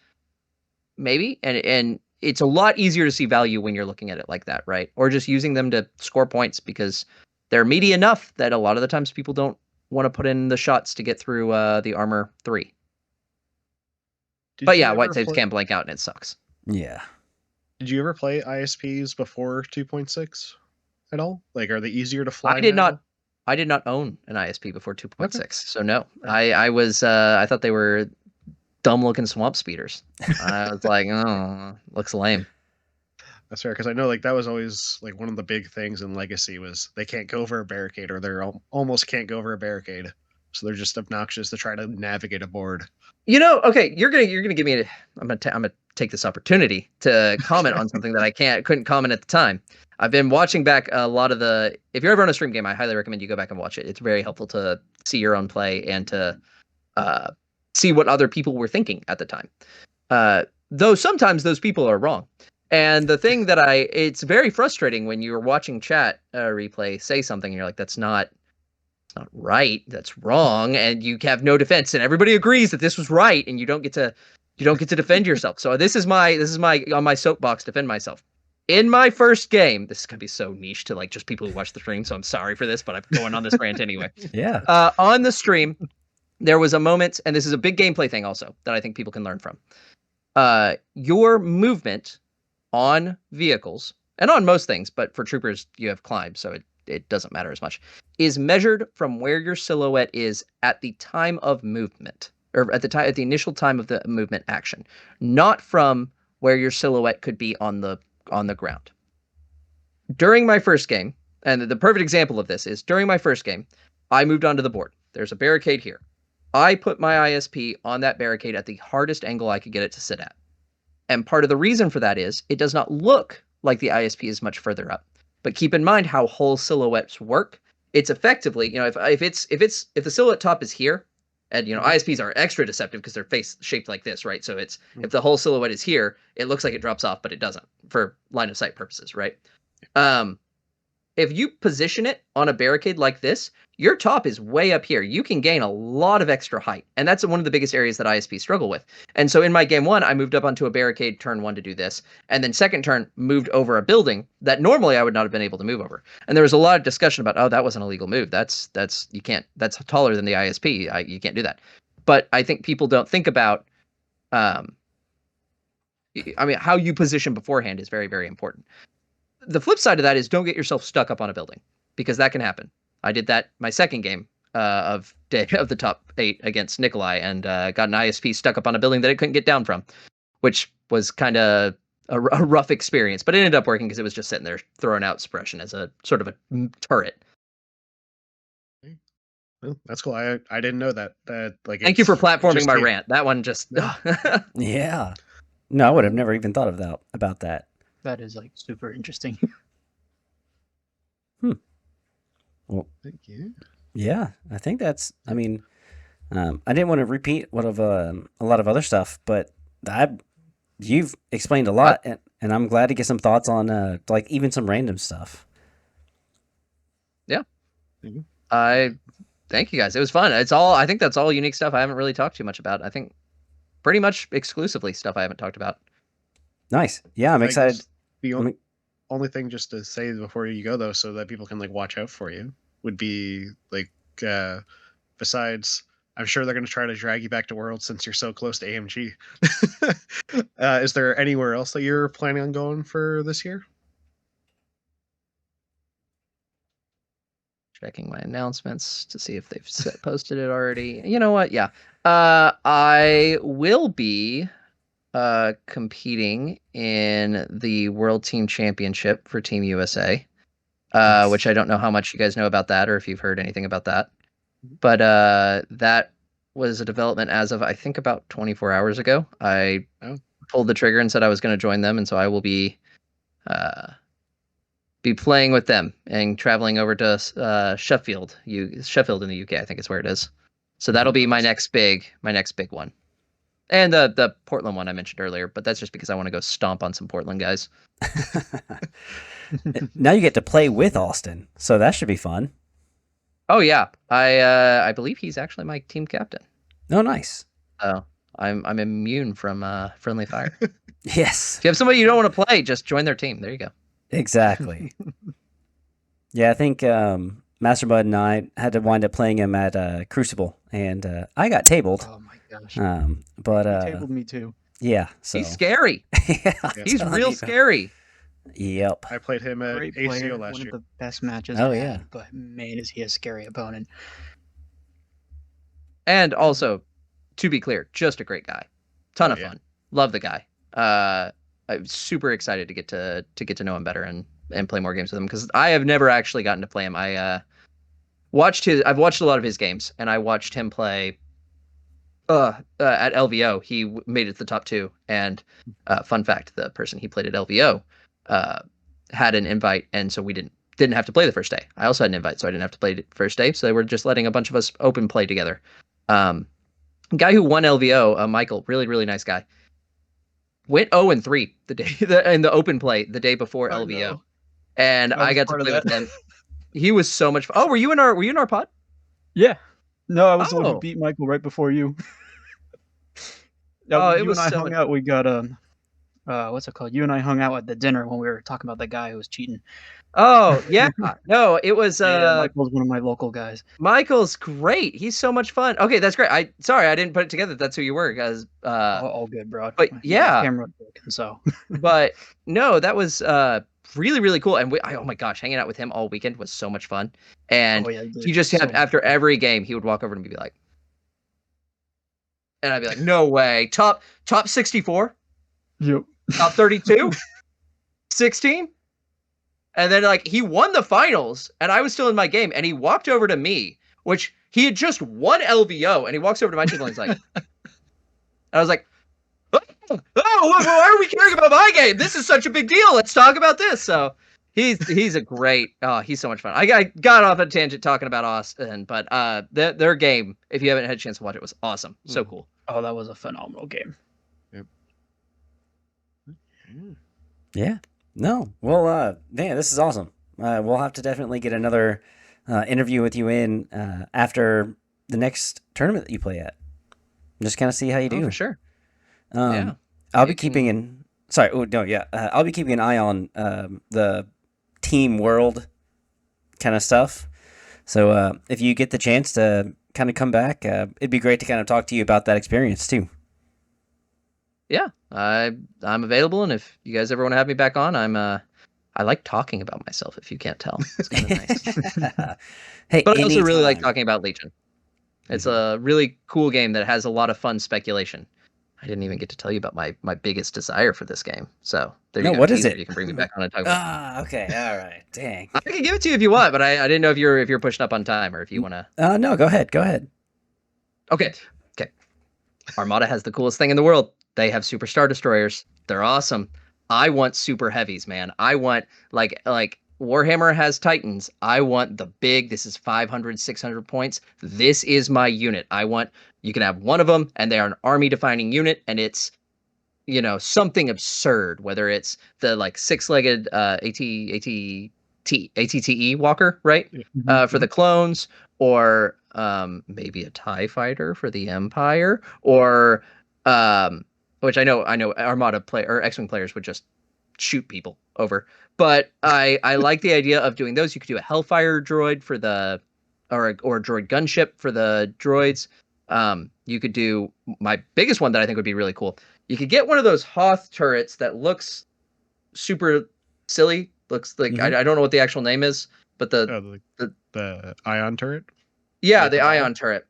Speaker 2: Maybe. And it's a lot easier to see value when you're looking at it like that, right? Or just using them to score points, because they're meaty enough that a lot of the times people don't want to put in the shots to get through the armor 3. But yeah, white saves can blank out and it sucks.
Speaker 1: Yeah.
Speaker 4: Did you ever play ISPs before 2.6 at all? Like, are they easier to fly?
Speaker 2: I did not own an ISP before 2.6, okay. So no. I thought they were dumb looking swamp speeders. I was like, oh, looks lame.
Speaker 4: That's fair, because I know that was always one of the big things in Legacy was they can't go over a barricade, or they're almost can't go over a barricade, so they're just obnoxious to try to navigate a board.
Speaker 2: Okay, you're gonna give me. I'm gonna take this opportunity to comment on something that I couldn't comment at the time. I've been watching back a lot of the. If you're ever on a stream game, I highly recommend you go back and watch it. It's very helpful to see your own play and to see what other people were thinking at the time. Though sometimes those people are wrong. And the thing that it's very frustrating when you're watching chat replay say something and you're like, that's not right, that's wrong, and you have no defense, and everybody agrees that this was right, and you don't get to defend yourself. So this is my on my soapbox defend myself. In my first game, this is gonna be so niche to like just people who watch the stream, so I'm sorry for this, but I'm going on this rant anyway.
Speaker 1: Yeah.
Speaker 2: On the stream, there was a moment, and this is a big gameplay thing also that I think people can learn from. Your movement on vehicles and on most things, but for troopers you have climb, so it doesn't matter as much, is measured from where your silhouette is at the time of movement, or at the initial time of the movement action, not from where your silhouette could be on the ground. During my first game, and the perfect example of this is during my first game, I moved onto the board. There's a barricade here. I put my ISP on that barricade at the hardest angle I could get it to sit at. And part of the reason for that is it does not look like the ISP is much further up. But keep in mind how whole silhouettes work. It's effectively, if the silhouette top is here, and ISPs are extra deceptive because they're face shaped like this, right? So if the whole silhouette is here, it looks like it drops off, but it doesn't for line of sight purposes, right? If you position it on a barricade like this, your top is way up here. You can gain a lot of extra height. And that's one of the biggest areas that ISPs struggle with. And so in my game 1, I moved up onto a barricade turn 1 to do this. And then second turn, moved over a building that normally I would not have been able to move over. And there was a lot of discussion about, oh, that was an illegal move. That's taller than the ISP. You can't do that. But I think people don't think about, how you position beforehand is very, very important. The flip side of that is don't get yourself stuck up on a building, because that can happen. I did that my second game of the top 8 against Nikolai, and got an ISP stuck up on a building that it couldn't get down from, which was kind of a rough experience, but it ended up working because it was just sitting there throwing out suppression as a sort of a turret.
Speaker 4: Well, that's cool. I didn't know that.
Speaker 2: Thank you for platforming my rant. That one just
Speaker 1: Yeah. No, I would have never even thought about that.
Speaker 5: That is like super interesting.
Speaker 1: Well,
Speaker 4: Thank you.
Speaker 1: yeah, I think that's. I mean, I didn't want to repeat a lot of other stuff, but you've explained a lot, and I'm glad to get some thoughts on like even some random stuff.
Speaker 2: Yeah.
Speaker 4: Mm-hmm.
Speaker 2: Thank you guys. It was fun. I think that's all unique stuff I haven't really talked too much about. I think pretty much exclusively stuff I haven't talked about.
Speaker 1: Nice. Yeah, I'm excited.
Speaker 4: The only thing just to say before you go, though, so that people can like watch out for you, would be like, besides, I'm sure they're going to try to drag you back to World since you're so close to AMG. Is there anywhere else that you're planning on going for this year?
Speaker 2: Checking my announcements to see if they've posted it already. You know what? Yeah. I will be competing in the World Team Championship for Team USA,
Speaker 1: Nice.
Speaker 2: which I don't know how much you guys know about that or if you've heard anything about that. But that was a development as of, I think, about 24 hours ago. I pulled the trigger and said I was going to join them, and so I will be playing with them and traveling over to Sheffield in the UK, I think is where it is. So that'll be my next big one. And the Portland one I mentioned earlier, but that's just because I want to go stomp on some Portland guys.
Speaker 1: Now you get to play with Austin, so that should be fun.
Speaker 2: Oh yeah, I believe he's actually my team captain.
Speaker 1: Oh, nice.
Speaker 2: So I'm immune from friendly fire.
Speaker 1: Yes,
Speaker 2: If you have somebody you don't want to play, just join their team. There you go.
Speaker 1: exactly. Yeah, I think Master Bud and I had to wind up playing him at Crucible, and I got tabled.
Speaker 5: Oh my gosh.
Speaker 1: But
Speaker 5: He tabled me too.
Speaker 1: yeah, so
Speaker 2: He's scary.
Speaker 1: yeah,
Speaker 2: He's real scary.
Speaker 1: Yep.
Speaker 4: I played him at
Speaker 5: Great
Speaker 4: ACO
Speaker 5: player,
Speaker 4: last
Speaker 5: one
Speaker 4: year.
Speaker 5: of the best matches.
Speaker 1: Oh,
Speaker 5: I've
Speaker 1: yeah.
Speaker 5: had, but man, is he a scary opponent.
Speaker 2: And also, to be clear, just a great guy. Ton of
Speaker 4: yeah.
Speaker 2: fun. Love the guy. I'm super excited to get to know him better and play more games with him, because I have never actually gotten to play him. I've watched a lot of his games, and I watched him play At LVO, he made it to the top 2. And fun fact, the person he played at LVO had an invite, and so we didn't have to play the first day. I also had an invite, so I didn't have to play the first day. So they were just letting a bunch of us open play together. Guy who won LVO, Michael, really, really nice guy, went 0-3 the day in the open play the day before LVO.
Speaker 4: No.
Speaker 2: And I got to play with him. He was so much fun. Oh, were you in our pod?
Speaker 5: Yeah. No, I was the one who beat Michael right before you.
Speaker 2: Oh,
Speaker 5: you and I hung out. We got what's it called? You and I hung out at the dinner when we were talking about that guy who was cheating.
Speaker 2: Oh, yeah. No, it was
Speaker 5: Michael's one of my local guys.
Speaker 2: Michael's great. He's so much fun. Okay, that's great. Sorry, I didn't put it together. That's who you were, guys.
Speaker 5: All good, bro.
Speaker 2: But yeah,
Speaker 5: camera broken, so.
Speaker 2: But no, that was really, really cool. And oh my gosh, hanging out with him all weekend was so much fun. And he just had, after every game, he would walk over and be like, and I'd be like, no way. Top 64?
Speaker 5: Yep.
Speaker 2: Top 32? 16? And then like he won the finals and I was still in my game and he walked over to me, which he had just won LVO, and he walks over to my table and he's like, and I was like, oh, why are we caring about my game? This is such a big deal. Let's talk about this. So he's a great, he's so much fun. I got off a tangent talking about Austin, but their game, if you haven't had a chance to watch it, was awesome. So cool.
Speaker 5: Oh, that was a phenomenal game.
Speaker 4: Yep.
Speaker 1: Yeah. No. Well, yeah, this is awesome. We'll have to definitely get another interview with you in after the next tournament that you play at. Just kind of see how you do.
Speaker 2: For sure.
Speaker 1: Yeah. I'll be keeping an sorry. Oh no, yeah. I'll be keeping an eye on the Team World kind of stuff. So if you get the chance to kind of come back, it'd be great to kind of talk to you about that experience too.
Speaker 2: Yeah, I'm available, and if you guys ever want to have me back on, I like talking about myself. If you can't tell, it's kind of nice.
Speaker 1: Hey,
Speaker 2: but I also really like talking about Legion. It's a really cool game that has a lot of fun speculation. I didn't even get to tell you about my biggest desire for this game. So there you go.
Speaker 1: What is it?
Speaker 2: You can bring me back on and talk about.
Speaker 1: Okay, all right. Dang.
Speaker 2: I can give it to you if you want, but I didn't know if you're pushing up on time or if you want to.
Speaker 1: No, go ahead.
Speaker 2: Okay. Armada has the coolest thing in the world. They have super star destroyers. They're awesome. I want super heavies, man. I want like Warhammer has Titans. I want the big, this is 500, 600 points. This is my unit. You can have one of them and they are an army defining unit, and it's, something absurd, whether it's the like 6-legged ATTE walker, right? For the clones, or maybe a TIE fighter for the Empire, or which I know Armada or X-Wing players would just shoot people over. But I like the idea of doing those. You could do a Hellfire droid for or a droid gunship for the droids. You could do my biggest one that I think would be really cool. You could get one of those Hoth turrets that looks super silly. Looks like I don't know what the actual name is, but the
Speaker 4: ion turret.
Speaker 2: Yeah, the ion turret.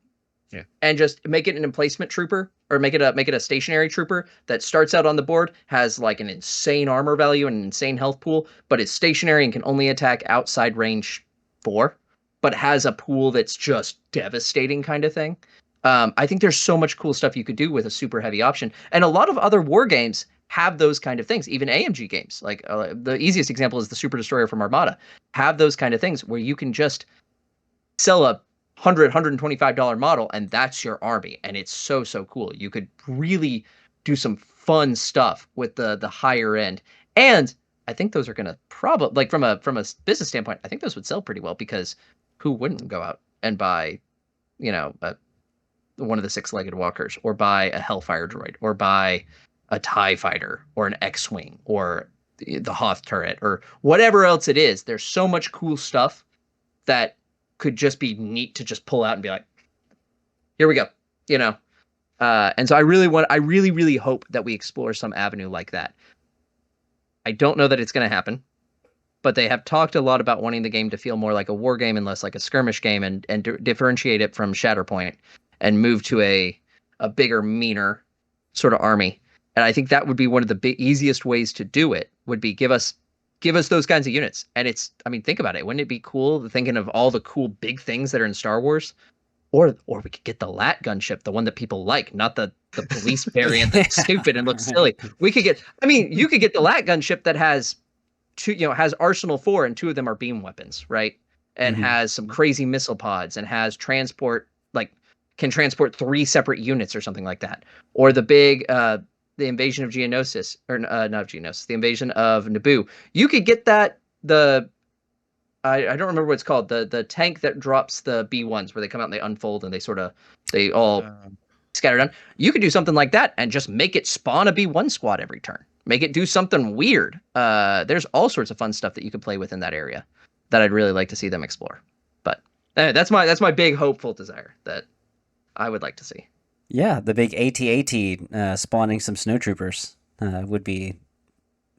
Speaker 4: Yeah,
Speaker 2: and just make it an emplacement trooper, or make it a stationary trooper that starts out on the board, has like an insane armor value and an insane health pool, but is stationary and can only attack outside range 4, but has a pool that's just devastating kind of thing. I think there's so much cool stuff you could do with a super heavy option, and a lot of other war games have those kind of things. Even AMG games, like the easiest example is the Super Destroyer from Armada, have those kind of things where you can just sell a $125 model and that's your army, and it's so cool. You could really do some fun stuff with the higher end, and I think those are gonna probably, like, from a business standpoint, I think those would sell pretty well, because who wouldn't go out and buy one of the 6-legged walkers, or buy a Hellfire droid, or buy a TIE fighter, or an X-Wing, or the Hoth turret, or whatever else it is. There's so much cool stuff that could just be neat to just pull out and be like, here we go, and so I really hope that we explore some avenue like that. I don't know that it's going to happen, but they have talked a lot about wanting the game to feel more like a war game and less like a skirmish game, and differentiate it from Shatterpoint and move to a bigger, meaner sort of army. And I think that would be one of the easiest ways to do it, would be give us those kinds of units. And think about it. Wouldn't it be cool thinking of all the cool big things that are in Star Wars? or we could get the lat gunship, the one that people like, not the police variant that's stupid and looks silly. We could get, I mean, you could get the lat gunship that has two, has Arsenal 4 and two of them are beam weapons, right? And has some crazy missile pods and has transport, like can transport 3 separate units or something like that. Or the big the invasion of Geonosis, or not Geonosis, the invasion of Naboo. You could get that, I don't remember what it's called, the tank that drops the B1s where they come out and they unfold and they all scatter down. You could do something like that and just make it spawn a B1 squad every turn. Make it do something weird. There's all sorts of fun stuff that you could play with in that area that I'd really like to see them explore. But that's my big hopeful desire that I would like to see.
Speaker 1: Yeah, the big AT-AT spawning some snowtroopers would be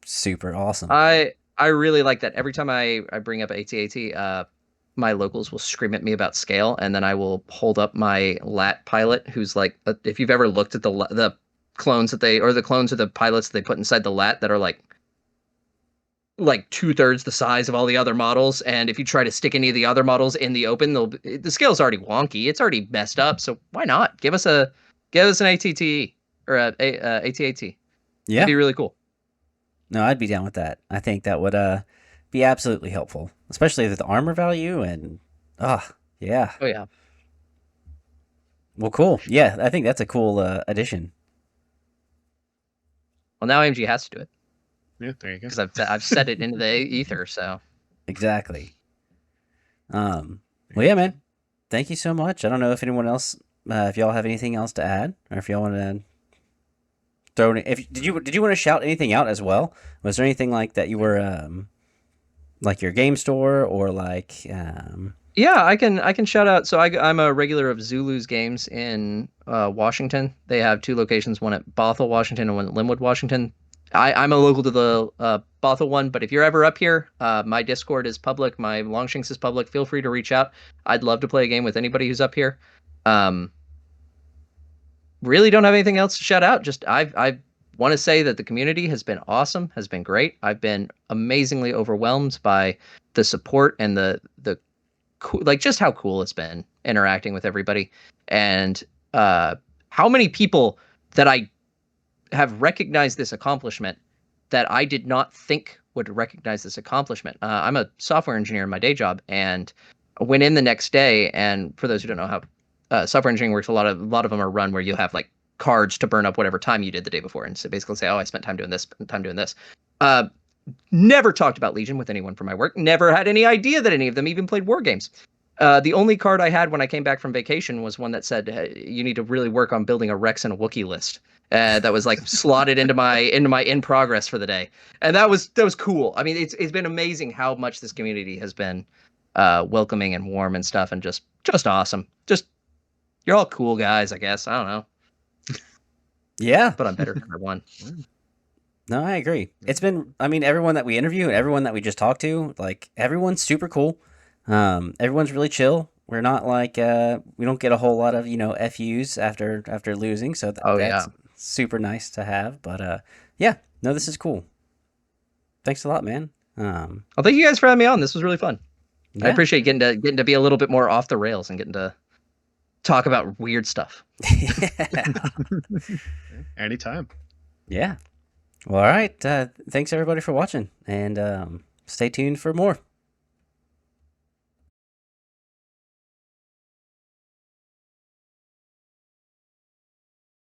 Speaker 1: super awesome.
Speaker 2: I really like that. Every time I bring up AT-AT, my locals will scream at me about scale, and then I will hold up my lat pilot, who's like, if you've ever looked at the clones that the clones of the pilots that they put inside the lat that are like 2/3 the size of all the other models, and if you try to stick any of the other models in the open, the scale's already wonky. It's already messed up. So why not give us an ATT or a AT-AT?
Speaker 1: Yeah,
Speaker 2: it'd be really cool.
Speaker 1: No, I'd be down with that. I think that would be absolutely helpful, especially with the armor value and yeah.
Speaker 2: Oh yeah.
Speaker 1: Well, cool. Yeah, I think that's a cool addition.
Speaker 2: Well, now AMG has to do it.
Speaker 4: Yeah, there you go.
Speaker 2: Because I've set it into the ether, so
Speaker 1: exactly. Well, yeah, man. Thank you so much. I don't know if anyone else, if y'all have anything else to add, or if y'all want to throw. Did you want to shout anything out as well? Was there anything like that you were like your game store or like?
Speaker 2: Yeah, I can shout out. So I'm a regular of Zulu's games in Washington. They have 2 locations, one at Bothell, Washington, and one at Linwood, Washington. I'm a local to the Bothell one, but if you're ever up here, my Discord is public, my Longshanks is public. Feel free to reach out. I'd love to play a game with anybody who's up here. Really don't have anything else to shout out. Just I want to say that the community has been awesome, has been great. I've been amazingly overwhelmed by the support and the cool, like just how cool it's been interacting with everybody, and how many people that I have recognized this accomplishment that I did not think would recognize this accomplishment. I'm a software engineer in my day job, and I went in the next day. And for those who don't know how software engineering works, a lot of them are run where you have like cards to burn up whatever time you did the day before, and so basically say, oh, I spent time doing this, time doing this. Never talked about Legion with anyone from my work. Never had any idea that any of them even played war games. The only card I had when I came back from vacation was one that said, hey, you need to really work on building a Rex and a Wookiee list. That was like slotted into my in progress for the day, and that was cool. I mean, it's been amazing how much this community has been welcoming and warm and stuff, and just awesome. Just you're all cool guys, I guess. I don't know.
Speaker 1: Yeah,
Speaker 2: but I'm better than everyone.
Speaker 1: No, I agree. It's been, I mean, everyone that we interview and everyone that we just talked to, like everyone's super cool. Everyone's really chill. We're not like we don't get a whole lot of FUs after losing, so that's super nice to have. But yeah, no, this is cool. Thanks a lot, man.
Speaker 2: Well, thank you guys for having me on. This was really fun.
Speaker 1: Yeah.
Speaker 2: I appreciate getting to be a little bit more off the rails and getting to talk about weird stuff.
Speaker 4: Anytime.
Speaker 1: Yeah. Well, all right. Thanks everybody for watching, and stay tuned for more.